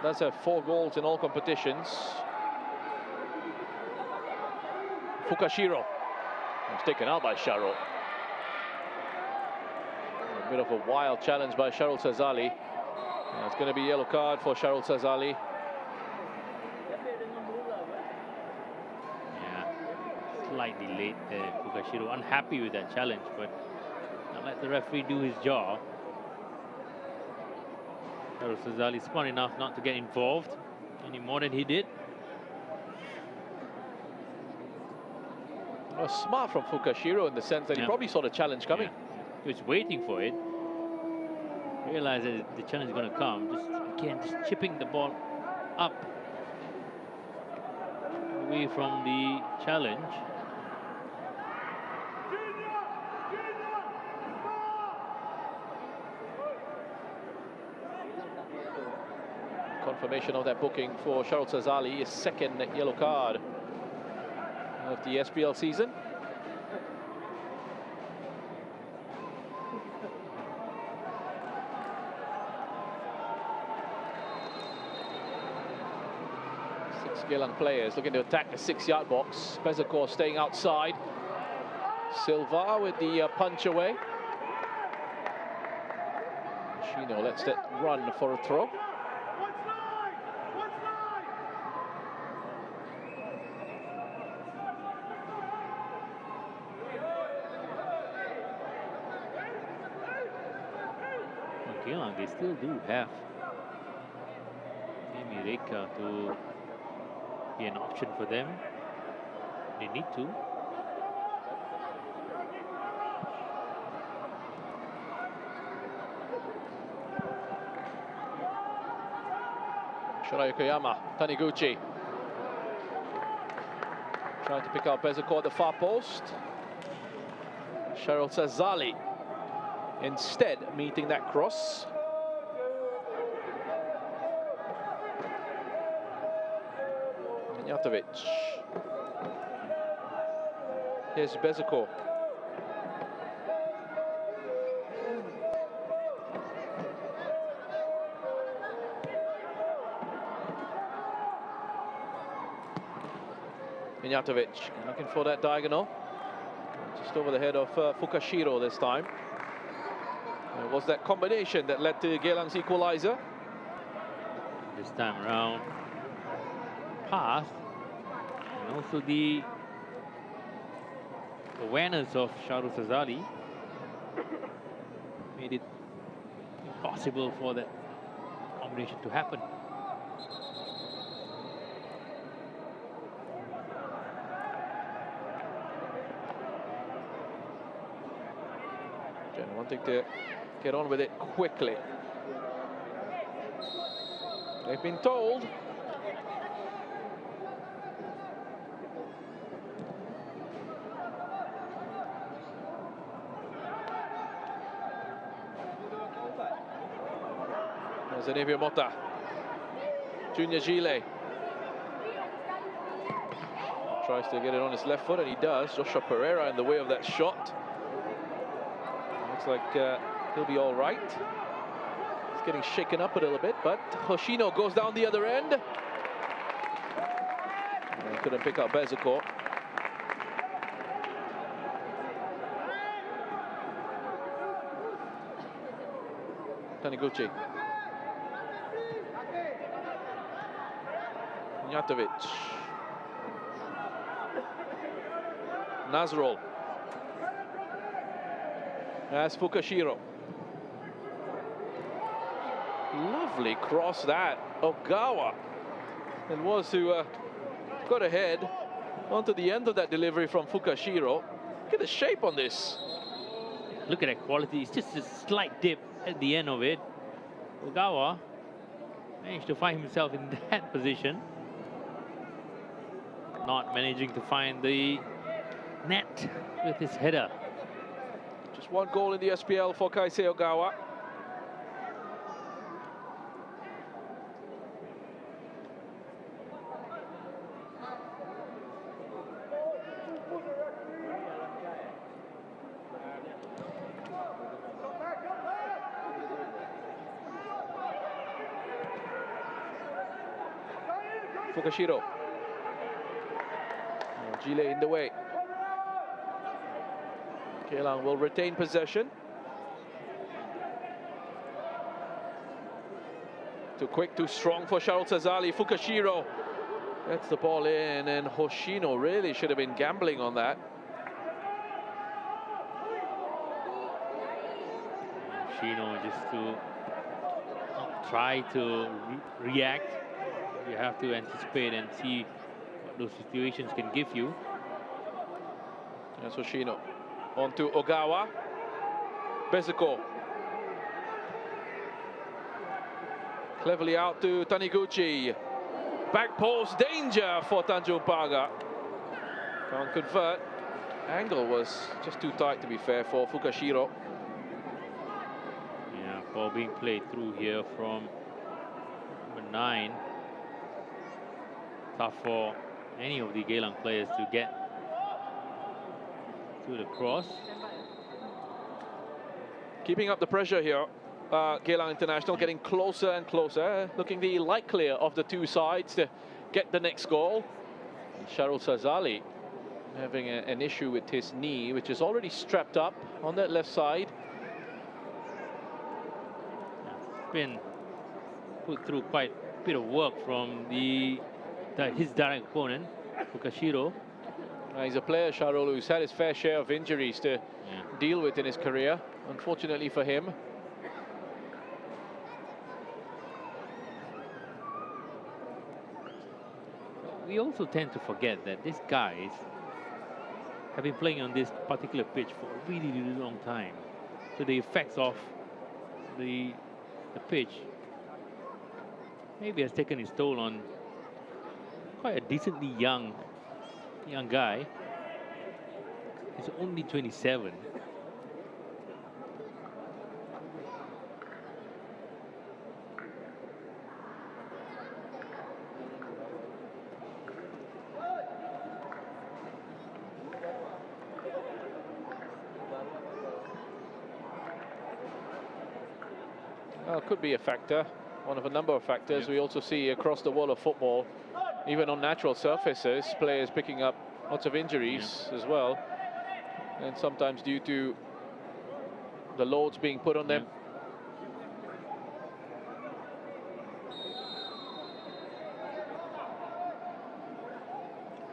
That's 4 goals in all competitions. Fukashiro was taken out by Sharo. A bit of a wild challenge by Sharul Sazali. It's going to be a yellow card for Sharul Sazali. Yeah, slightly late there. Fukashiro unhappy with that challenge, but I'll let the referee do his job. Sharul Sazali smart enough not to get involved any more than he did. Well, smart from Fukashiro in the sense that he probably saw the challenge coming. Yeah. He was waiting for it. Realized that the challenge is going to come. Just chipping the ball up away from the challenge. Confirmation of that booking for Sharul Sazali, his second yellow card of the SPL season. Six Geylang players looking to attack the 6-yard box. Bezakor staying outside. Silva with the punch away. Shino lets that run for a throw. Geylang, they still do have Mireka to be an option for them. They need to. Shirai Yokoyama, Taniguchi. Trying to pick out Bezakor at the far post. Sharul Sazali instead meeting that cross. Mijatovic. Here's Bezakor. Mijatovic looking for that diagonal. Just over the head of Fukashiro this time. It was that combination that led to Geylang's equalizer. This time around, pass, and also the awareness of Sharul Sazali made it impossible for that combination to happen. Again, wanting to get on with it quickly. They've been told. There's Xavier Mota. Junior Gile. Tries to get it on his left foot, and he does. Joshua Pereira in the way of that shot. Looks like he'll be all right. He's getting shaken up a little bit, but Hoshino goes down the other end. And he couldn't pick out Bezakor. Taniguchi. Mijatovic. Nazrul. As Fukashiro. Lovely cross that. Ogawa. It was who got ahead onto the end of that delivery from Fukashiro. Look at the shape on this. Look at that quality. It's just a slight dip at the end of it. Ogawa managed to find himself in that position. Not managing to find the net with his header. Just one goal in the SPL for Kaisei Ogawa. Fukashiro. Gile in the way. Geylang will retain possession. Too quick, too strong for Shahrul Sazali. Fukashiro gets the ball in, and Hoshino really should have been gambling on that. Hoshino just to try to react. You have to anticipate and see what those situations can give you. That's Hoshino. On to Ogawa. Bezuko. Cleverly out to Taniguchi. Back post, danger for Tanjong Pagar. Can't convert. Angle was just too tight, to be fair, for Fukashiro. Yeah, ball being played through here from number 9. Tough for any of the Geylang players to get to the cross. Keeping up the pressure here. Geylang International getting closer and closer, looking the likelier of the two sides to get the next goal. And Shahrul Sazali having an issue with his knee, which is already strapped up on that left side. It's been put through quite a bit of work from his direct opponent, Fukashiro. He's a player, Shahrul, who's had his fair share of injuries to deal with in his career, unfortunately for him. We also tend to forget that these guys have been playing on this particular pitch for a really, really long time. So the effects of the pitch maybe has taken its toll on quite a decently young guy. He's only 27. Well, could be a factor, one of a number of factors. We also see across the world of football, even on natural surfaces, players picking up lots of injuries as well, and sometimes due to the loads being put on them.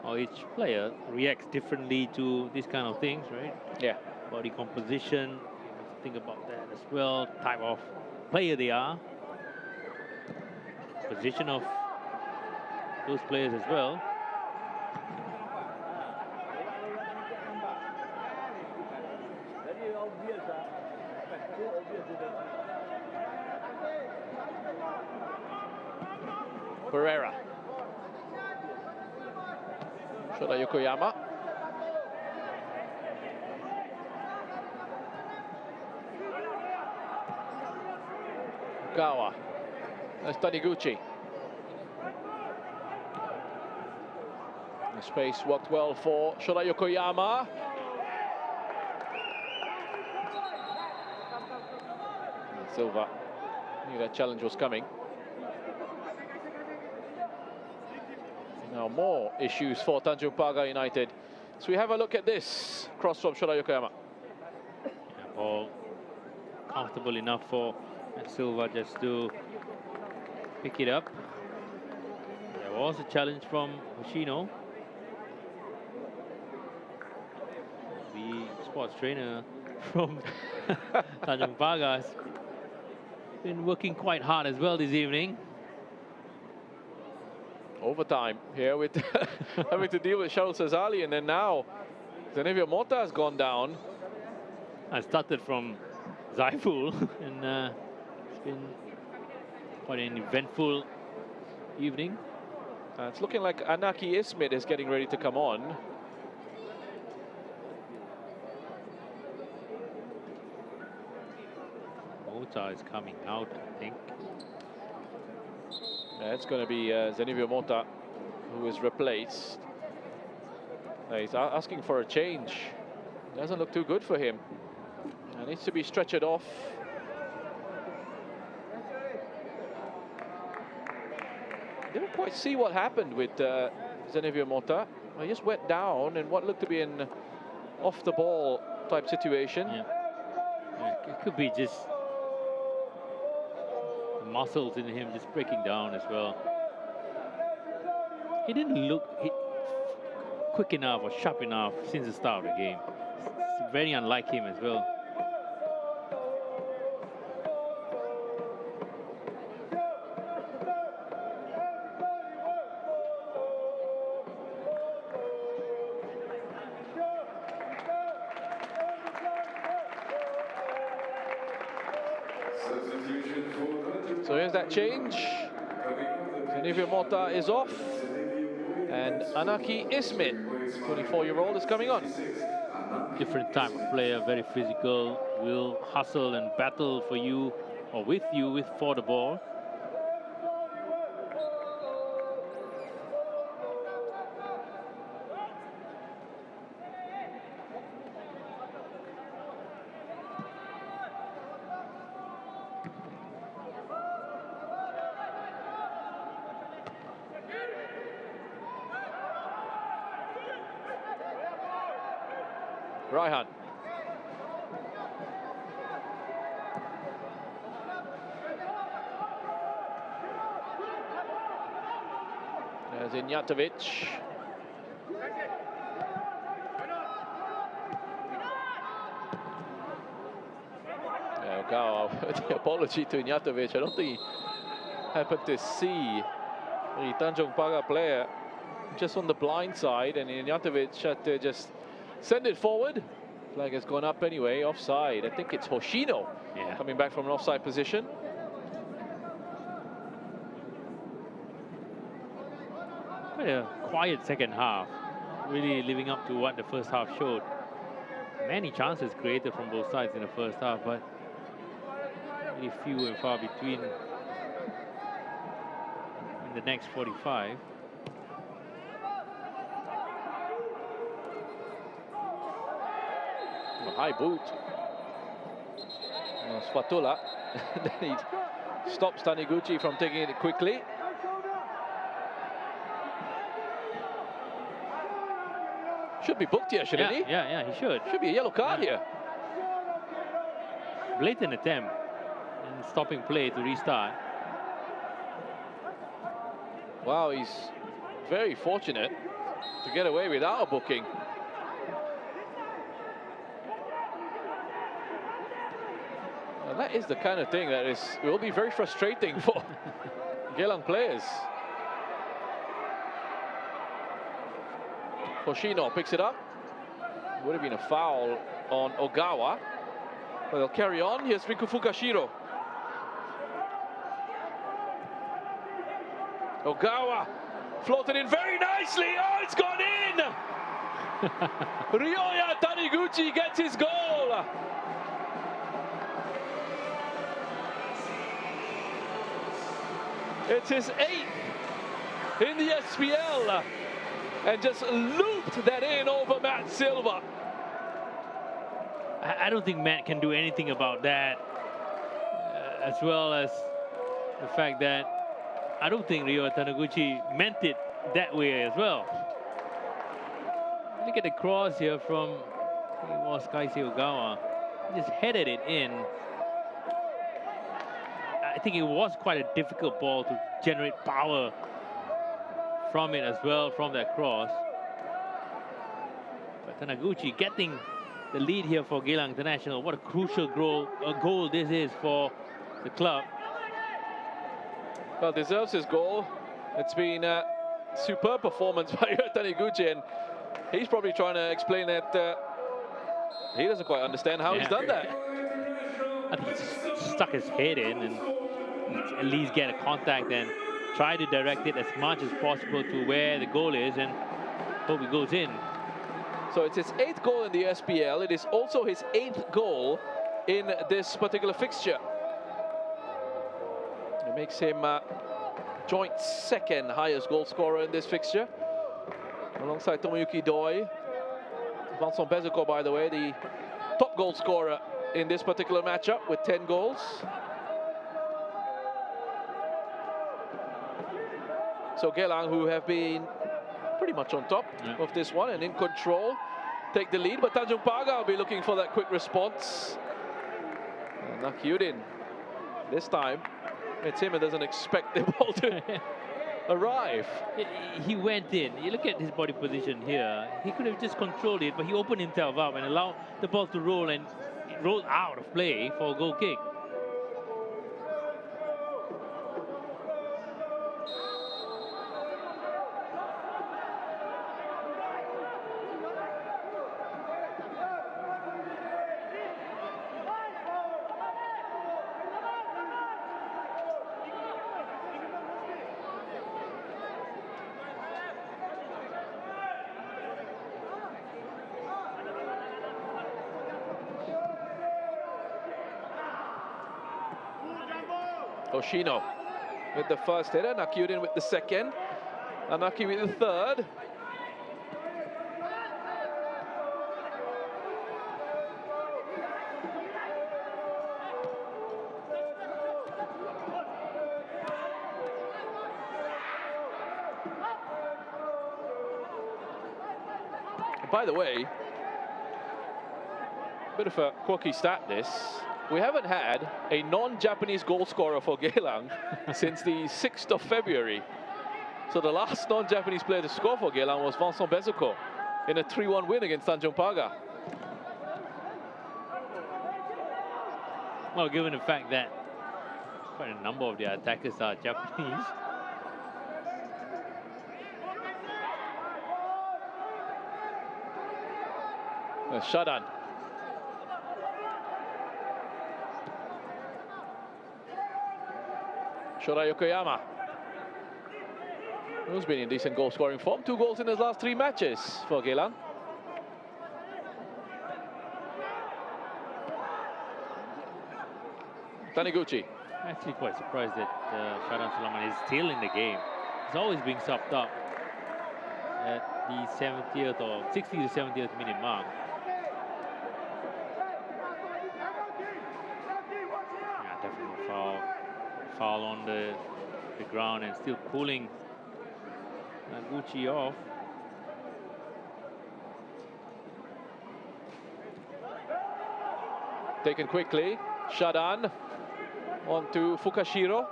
Well, each player reacts differently to these kind of things, right? Yeah. Body composition, you have to think about that as well. Type of player they are. Position of those players as well. Pereira. Shoda Yokoyama. Gawa. That's Taniguchi. The space worked well for Shoda Yokoyama. And Silva knew that challenge was coming. Now more issues for Tanjong Pagar United. So we have a look at this cross from Shoda Yokoyama. Ball comfortable enough for Silva just to pick it up. There was a challenge from Hoshino. The sports trainer from Tanjong Pagar has been working quite hard as well this evening. Overtime here with having to deal with Shahrul Sazali, and then now Zenevio Mota has gone down. I started from Zaiful, and it's been quite an eventful evening. It's looking like Anaki Ismit is getting ready to come on. Mota is coming out, I think. It's going to be Zenevio Mota who is replaced. He's asking for a change. Doesn't look too good for him. Needs to be stretchered off. Didn't quite see what happened with Zenevio Mota. He just went down in what looked to be an off-the-ball type situation. Yeah. It could be just muscles in him just breaking down as well. He didn't look quick enough or sharp enough since the start of the game. It's very unlike him as well. So here's that change. Zenivia Mota is off. And Anaki Ismit, 24-year-old, is coming on. Different type of player, very physical, will hustle and battle for you or with you for the ball. Raihan. There's Ignjatovic. The apology to Ignjatovic. I don't think he happened to see the Tanjong Pagar player just on the blind side, and Ignjatovic had to just send it forward. Flag has gone up anyway, offside. I think it's Hoshino coming back from an offside position. Quite a quiet second half, really living up to what the first half showed. Many chances created from both sides in the first half, but really few and far between in the next 45. High boot. Spatula. Then he stops Taniguchi from taking it quickly. Should be booked here, shouldn't he? Yeah, he should. Should be a yellow card here. Blatant attempt in stopping play to restart. Wow, he's very fortunate to get away without a booking. And that is the kind of thing that will be very frustrating for Geylang players. Hoshino picks it up. Would have been a foul on Ogawa. But they'll carry on. Here's Riku Fukashiro. Ogawa floated in very nicely. Oh, it's gone in! Ryoya Taniguchi gets his goal. It's his 8th in the SPL. And just looped that in over Matt Silva. I don't think Matt can do anything about that, as well as the fact that I don't think Ryo Taniguchi meant it that way as well. Look at the cross here from, I think it was Kaisei Ogawa. He just headed it in. I think it was quite a difficult ball to generate power from it as well, from that cross. But Taniguchi getting the lead here for Geylang International. What a crucial goal this is for the club. Well, deserves his goal. It's been a superb performance by Taniguchi, and he's probably trying to explain that he doesn't quite understand how he's done that. I think he's stuck his head in and at least get a contact and try to direct it as much as possible to where the goal is and hope it goes in. So it's his 8th goal in the SPL. It is also his 8th goal in this particular fixture. It makes him joint 2nd highest goal scorer in this fixture, alongside Tomoyuki Doi. Vincent Bezuko, by the way, the top goal scorer in this particular matchup with 10 goals. So Geylang, who have been pretty much on top of this one and in control, take the lead. But Tanjong Pagar will be looking for that quick response. Nakyudin, this time, Timmer doesn't expect the ball to arrive. He went in. You look at his body position here. He could have just controlled it, but he opened himself up and allowed the ball to roll, and it rolled out of play for a goal kick. Hoshino with the first header, Nakyudin with the second, Anaki with the third. By the way, bit of a quirky stat this. We haven't had a non-Japanese goal scorer for Geylang since the 6th of February. So the last non-Japanese player to score for Geylang was Vincent Bezuko in a 3-1 win against Tanjong Pagar. Well, given the fact that quite a number of their attackers are Japanese. Shadan. Shora Yokoyama, who's been in decent goal scoring form. 2 goals in his last 3 matches for Geylang. Taniguchi. I'm actually quite surprised that Shadan Sulaiman is still in the game. He's always being subbed up at the 70th or 60th to 70th minute mark. Yeah, definitely foul on the ground, and still pulling Gucci off. Taken quickly. Shadan on to Fukashiro.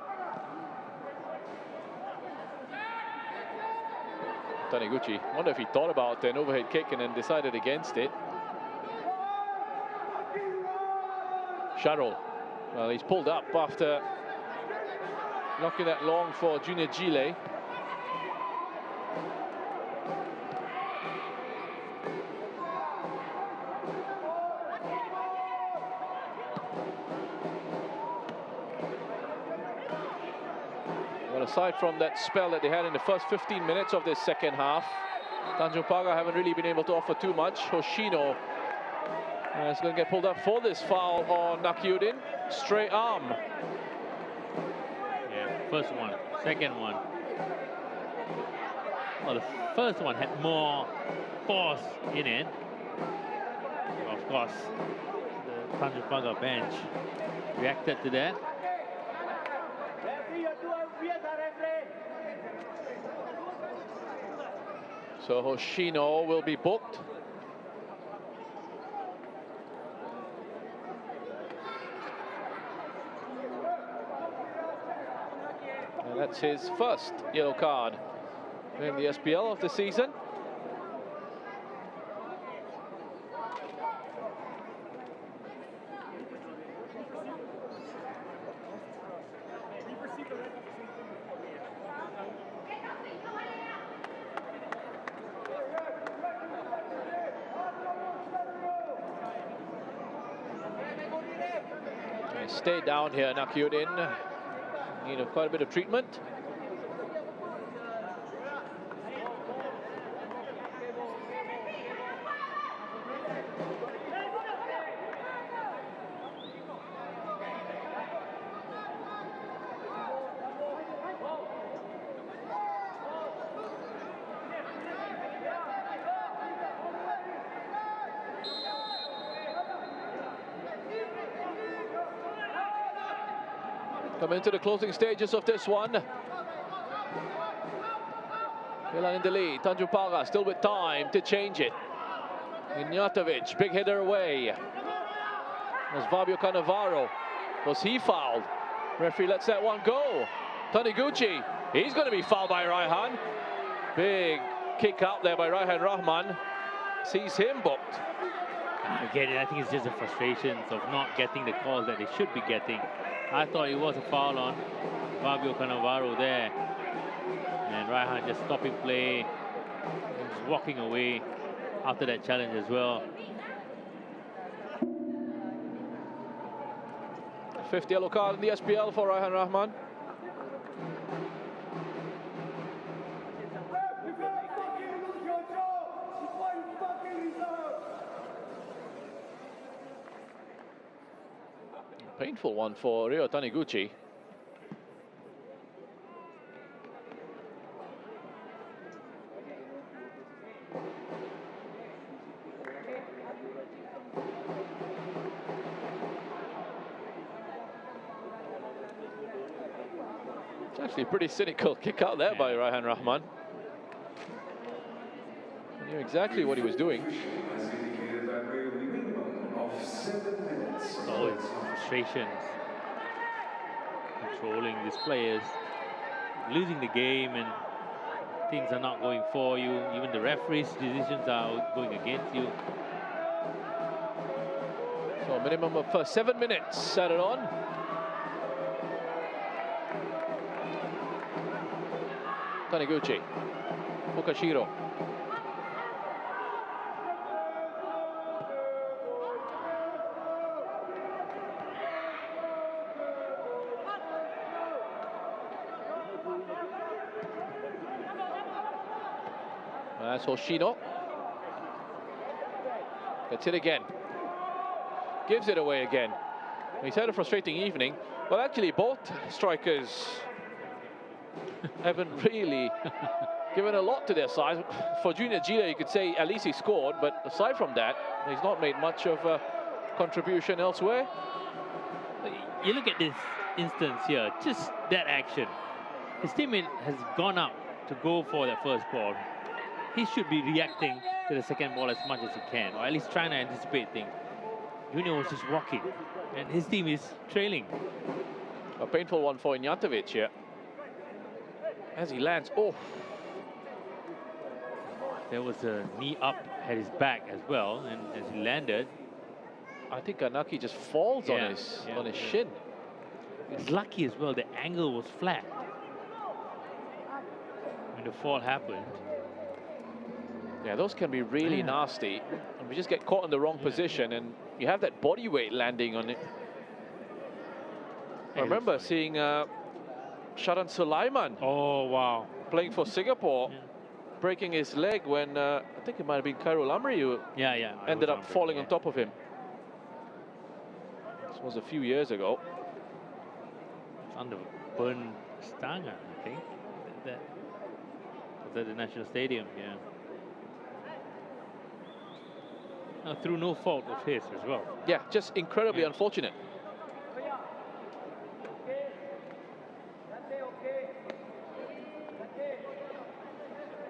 Taniguchi, wonder if he thought about an overhead kick and then decided against it. Sharol, well, he's pulled up after knocking that long for Junior Gile. Well, aside from that spell that they had in the first 15 minutes of this second half, Tanjong Pagar haven't really been able to offer too much. Hoshino is going to get pulled up for this foul on Nakyudin. Straight arm. First one, second one. Well, the first one had more force in it. Of course, the Tanjong Pagar bench reacted to that. So Hoshino will be booked. And that's his first yellow card in the SPL of the season. Stay down here, Nakyudin. Need quite a bit of treatment. Come into the closing stages of this one. Geylang in the lead. Tanjong Pagar still with time to change it. Ignatovic, big header away. Was Fabio Cannavaro. Was he fouled? Referee lets that one go. Taniguchi, he's going to be fouled by Raihan. Big kick out there by Raihan Rahman. Sees him booked. Again, I think it's just the frustrations of not getting the calls that they should be getting. I thought it was a foul on Fabio Cannavaro there. And Raihan just stopping play. Just walking away after that challenge as well. Fifth yellow card in the SPL for Raihan Rahman. Painful one for Rio Taniguchi. It's actually a pretty cynical kick out there by Raihan Rahman. He knew exactly what he was doing. Has indicated that we will be minimum of 7 minutes. Oh, it's frustrations. Controlling these players. Losing the game and things are not going for you. Even the referee's decisions are going against you. So a minimum of 7 minutes added on. Taniguchi, Fukashiro. That's Hoshino. Gets it again. Gives it away again. He's had a frustrating evening. Well, actually, both strikers haven't really given a lot to their side. For Junior Gila, you could say at least he scored, but aside from that, he's not made much of a contribution elsewhere. You look at this instance here, just that action. His teammate has gone up to go for that first ball. He should be reacting to the second ball as much as he can, or at least trying to anticipate things. Junior was just walking, and his team is trailing. A painful one for Ignjatovic here. As he lands, oh. There was a knee up at his back as well, and as he landed, I think Anaki just falls on his shin. It's lucky as well, the angle was flat when the fall happened. Yeah, those can be really nasty. And we just get caught in the wrong position, and you have that body weight landing on it. I remember seeing Sharan Sulaiman. Oh, wow. Playing for Singapore, breaking his leg when I think it might have been Khairul Amri who ended up falling on top of him. This was a few years ago. It's under Bern Stanger, I think. That was at the National Stadium, through no fault of his as well. Yeah, just incredibly unfortunate.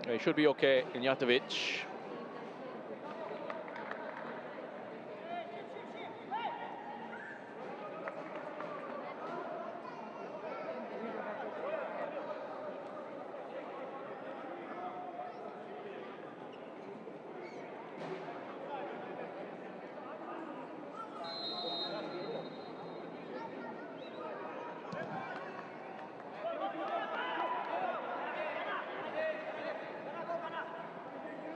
He should be okay, Ignjatovic.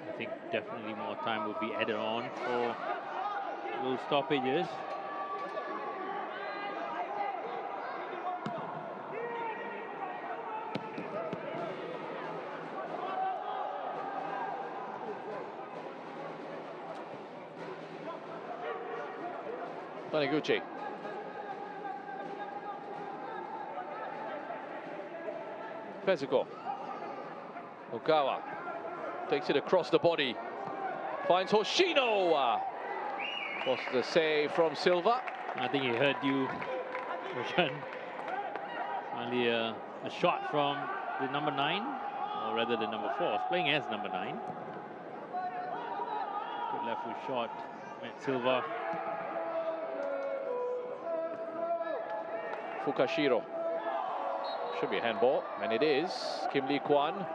I think definitely more time will be added on for those stoppages. Taniguchi. Pezuko. Okawa takes it across the body. Finds Hoshino. Was the save from Silva. I think he heard you, Roshan. Only a shot from the number 9, or rather the number 4. He's playing as number 9. Good left foot shot. Met Silva. Fukashiro. Should be a handball, and it is. Kim Lee Kwan.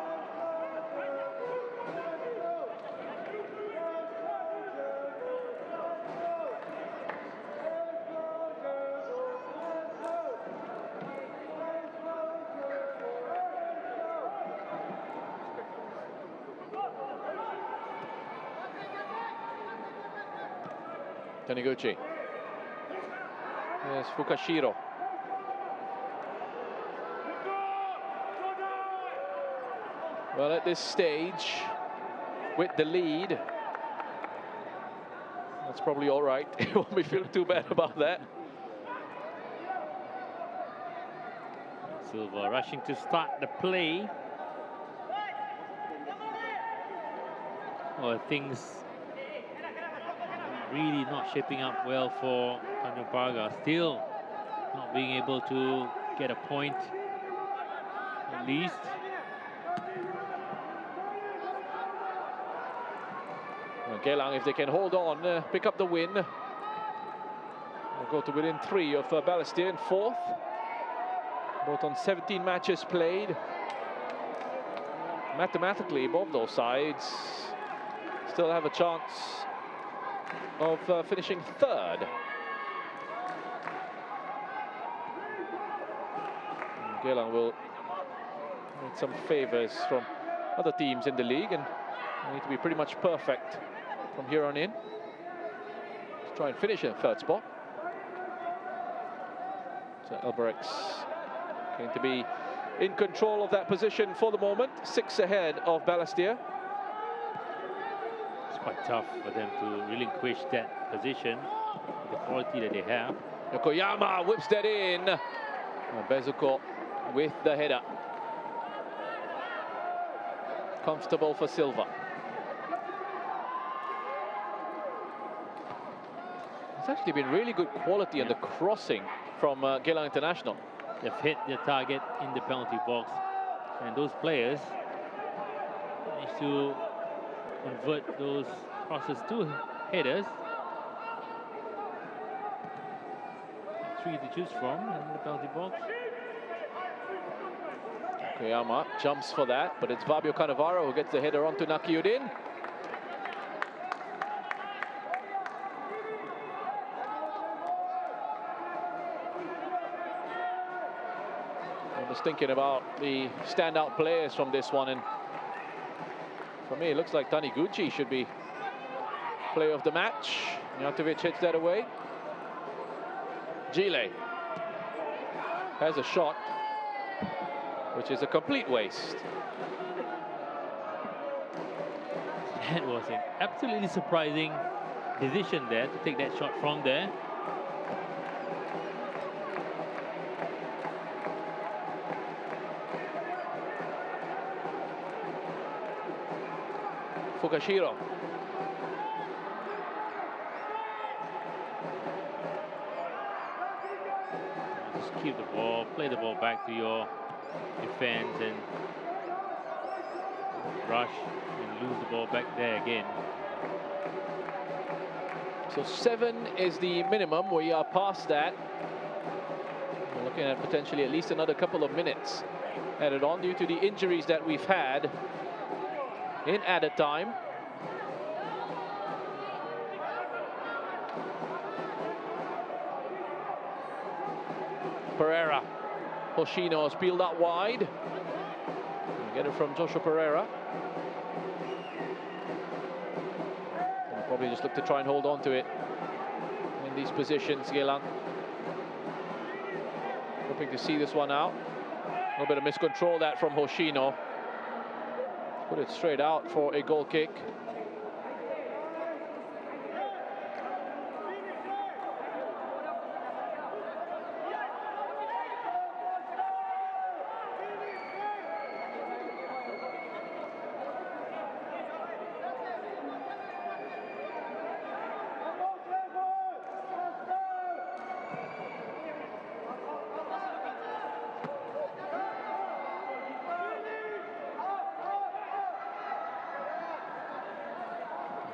Taniguchi. Yes, Fukashiro. Well, at this stage, with the lead, that's probably all right. You won't be feeling too bad about that. Silva rushing to start the play. Well, things really not shaping up well for Tanjong Pagar. Still not being able to get a point, at least. Well, Geylang, if they can hold on, pick up the win, they'll go to within 3 of Balestier in 4th. Both on 17 matches played. Mathematically, both those sides still have a chance of finishing 3rd. Geylang will need some favours from other teams in the league and need to be pretty much perfect from here on in to try and finish in 3rd spot. So Elberex going to be in control of that position for the moment, 6 ahead of Balestier. It's quite tough for them to relinquish that position with the quality that they have. Yokoyama whips that in. Bezuko with the header. Comfortable for Silva. It's actually been really good quality on the crossing from Geylang International. They've hit their target in the penalty box, and those players managed to convert those crosses to headers. 3 to choose from in the penalty box. Koyama jumps for that, but it's Fabio Cannavaro who gets the header onto Nakiuddin. I'm just thinking about the standout players from this one, and for me it looks like Taniguchi should be player of the match. Mijatovic hits that away. Gile has a shot, which is a complete waste. That was an absolutely surprising decision there to take that shot from there. Fukashiro. Just keep the ball, play the ball back to your defense and rush and lose the ball back there again. So 7 is the minimum. We are past that. We're looking at potentially at least another couple of minutes added on due to the injuries that we've had in added time. Pereira. Hoshino is peeled out wide. Get it from Joshua Pereira. And probably just look to try and hold on to it in these positions, Geylang. Hoping to see this one out. A little bit of miscontrol that from Hoshino. Put it straight out for a goal kick.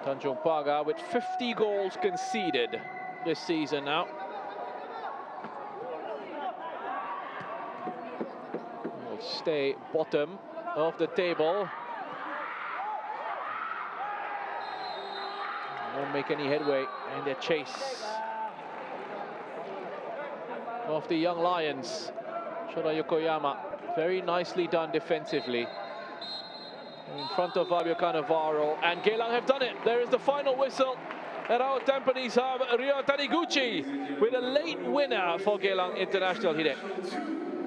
Tanjong Pagar with 50 goals conceded this season now. stay bottom of the table. Won't make any headway in their chase of the young Lions. Shota Yokoyama, very nicely done defensively. In front of Fabio Cannavaro, and Geylang have done it. There is the final whistle at our Tampines Hub. Ryo Taniguchi with a late winner for Geylang International. Hide.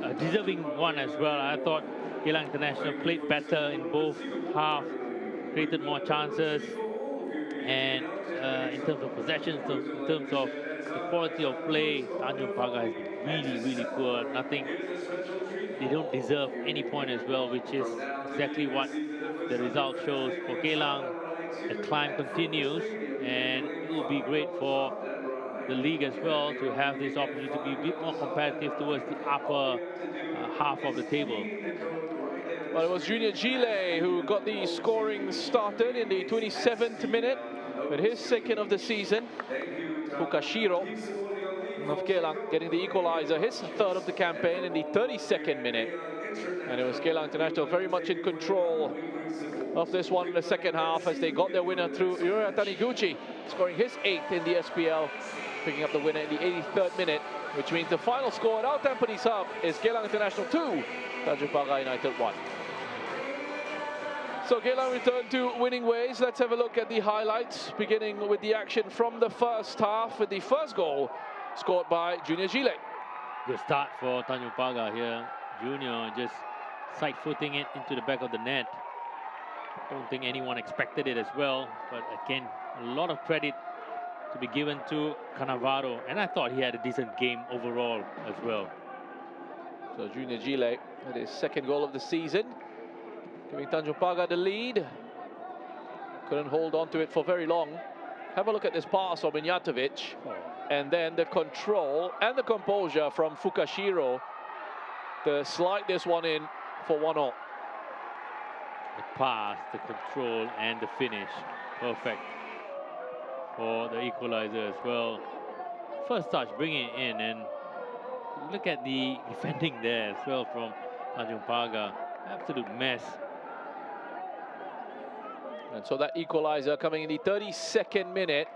A deserving one as well. I thought Geylang International played better in both halves, created more chances, and in terms of possessions, in terms of the quality of play, Tanjong Pagar has been really poor. Nothing. They don't deserve any point as well, which is exactly what the result shows for Geylang. The climb continues, and it will be great for the league as well to have this opportunity to be a bit more competitive towards the upper half of the table. Well, it was Junior Geylang who got the scoring started in the 27th minute with his second of the season. Fukashiro of Geylang getting the equalizer, his third of the campaign in the 32nd minute. And it was Geylang International very much in control of this one in the second half as they got their winner through Ryo Taniguchi, scoring his 8th in the SPL, picking up the winner in the 83rd minute, which means the final score at our Tampines Hub is Geylang International 2, Tanjong Pagar United 1. So Geylang returned to winning ways. Let's have a look at the highlights, beginning with the action from the first half with the first goal scored by Junior Geylang. Good start for Tanjong Pagar here. Junior just side-footing it into the back of the net. Don't think anyone expected it as well, but again, a lot of credit to be given to Cannavaro, and I thought he had a decent game overall as well. So Junior Geylang with his second goal of the season, giving Tanjong Pagar the lead. Couldn't hold on to it for very long. Have a look at this pass of Minyatovic, and then the control and the composure from Fukashiro to slide this one in for 1-0. The pass, the control, and the finish, perfect for the equalizer as well. First touch, bringing it in, and look at the defending there as well from Tanjong Pagar. Absolute mess. And so that equalizer coming in the 32nd minute.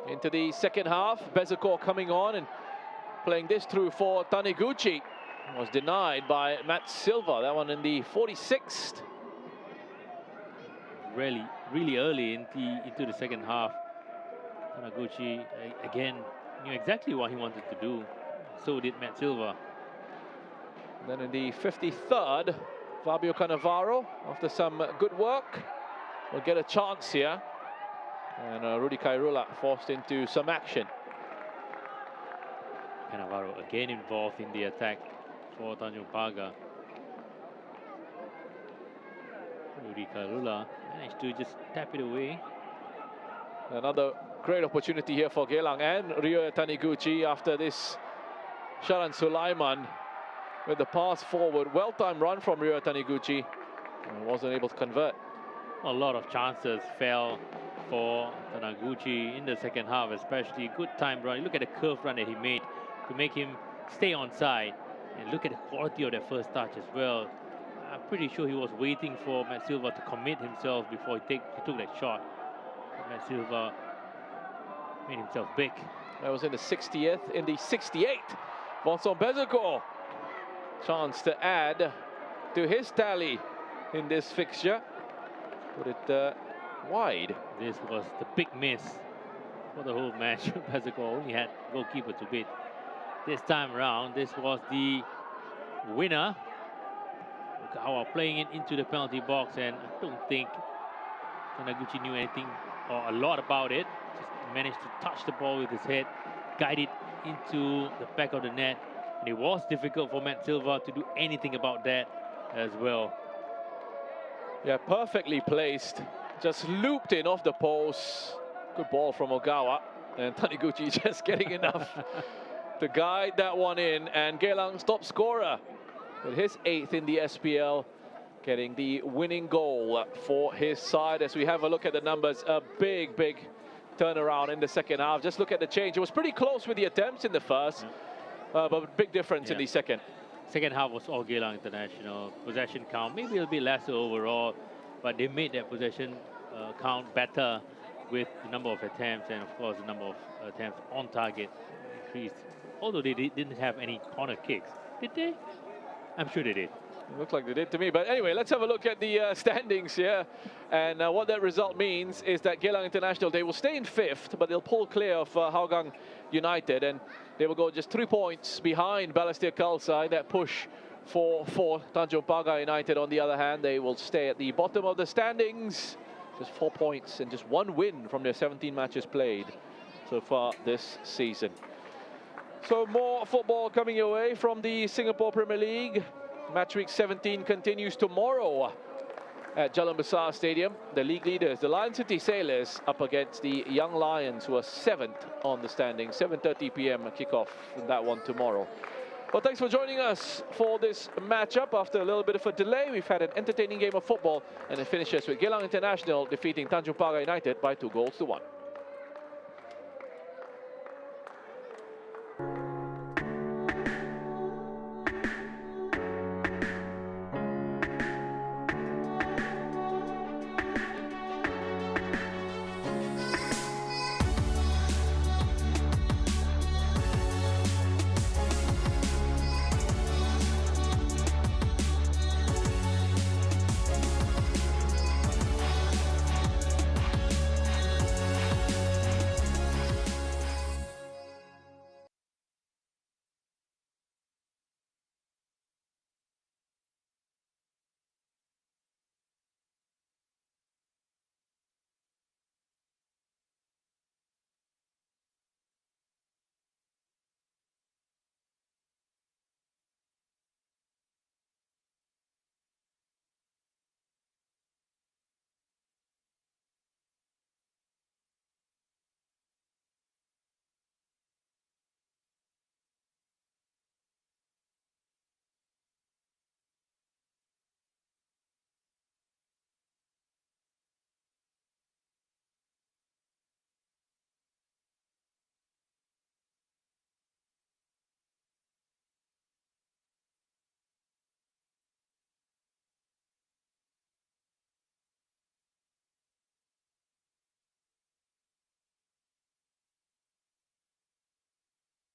Into the second half, Bezakor coming on and playing this through for Taniguchi. Was denied by Matt Silva, that one in the 46th. Really early into the second half. Taniguchi, again, knew exactly what he wanted to do. So did Matt Silva. Then in the 53rd, Fabio Cannavaro, after some good work, will get a chance here. And Rudy Kairula forced into some action. Cannavaro again involved in the attack for Tanjong Pagar. Rudy Kairula managed to just tap it away. Another great opportunity here for Geylang and Ryo Taniguchi after this. Sharan Sulaiman with the pass forward. Well-timed run from Ryo Taniguchi. And wasn't able to convert. A lot of chances fell for Taniguchi in the second half, especially. Good time run. Look at the curve run that he made to make him stay on side. And look at the quality of that first touch as well. I'm pretty sure he was waiting for Matt Silva to commit himself before he took that shot. But Matt Silva made himself big. That was in the 60th. In the 68th, Vincent Bezakor. Chance to add to his tally in this fixture. Put it wide. This was the big miss for the whole match. Bezakor only had goalkeeper to beat. This time around, this was the winner. Okawa playing it into the penalty box, and I don't think Taniguchi knew anything or a lot about it. Just managed to touch the ball with his head, guide it into the back of the net. And it was difficult for Matt Silva to do anything about that as well. Yeah, perfectly placed. Just looped in off the post. Good ball from Ogawa. And Taniguchi just getting enough to guide that one in. And Geylang's top scorer with his 8th in the SPL, getting the winning goal for his side. As we have a look at the numbers, a big turnaround in the second half. Just look at the change. It was pretty close with the attempts in the first, but big difference in the second. second half was all Geylang International. Possession count, maybe a bit lesser overall, but they made that possession count better with the number of attempts and, of course, the number of attempts on target increased. Although they didn't have any corner kicks. Did they? I'm sure they did. It looked like they did to me. But anyway, let's have a look at the standings here. And what that result means is that Geylang International, they will stay in 5th, but they'll pull clear of Hougang United. And they will go just 3 points behind Balestier Khalsa. That push for Tanjong Pagar United, on the other hand, they will stay at the bottom of the standings. Just 4 points and just 1 win from their 17 matches played so far this season. So more football coming your way from the Singapore Premier League. Match week 17 continues tomorrow at Jalan Besar Stadium. The league leaders, the Lion City Sailors, up against the Young Lions, who are 7th on the standing. 7:30 p.m. kickoff in that one tomorrow. Well, thanks for joining us for this matchup. After a little bit of a delay, we've had an entertaining game of football, and it finishes with Geylang International defeating Tanjong Pagar United by 2 goals to 1.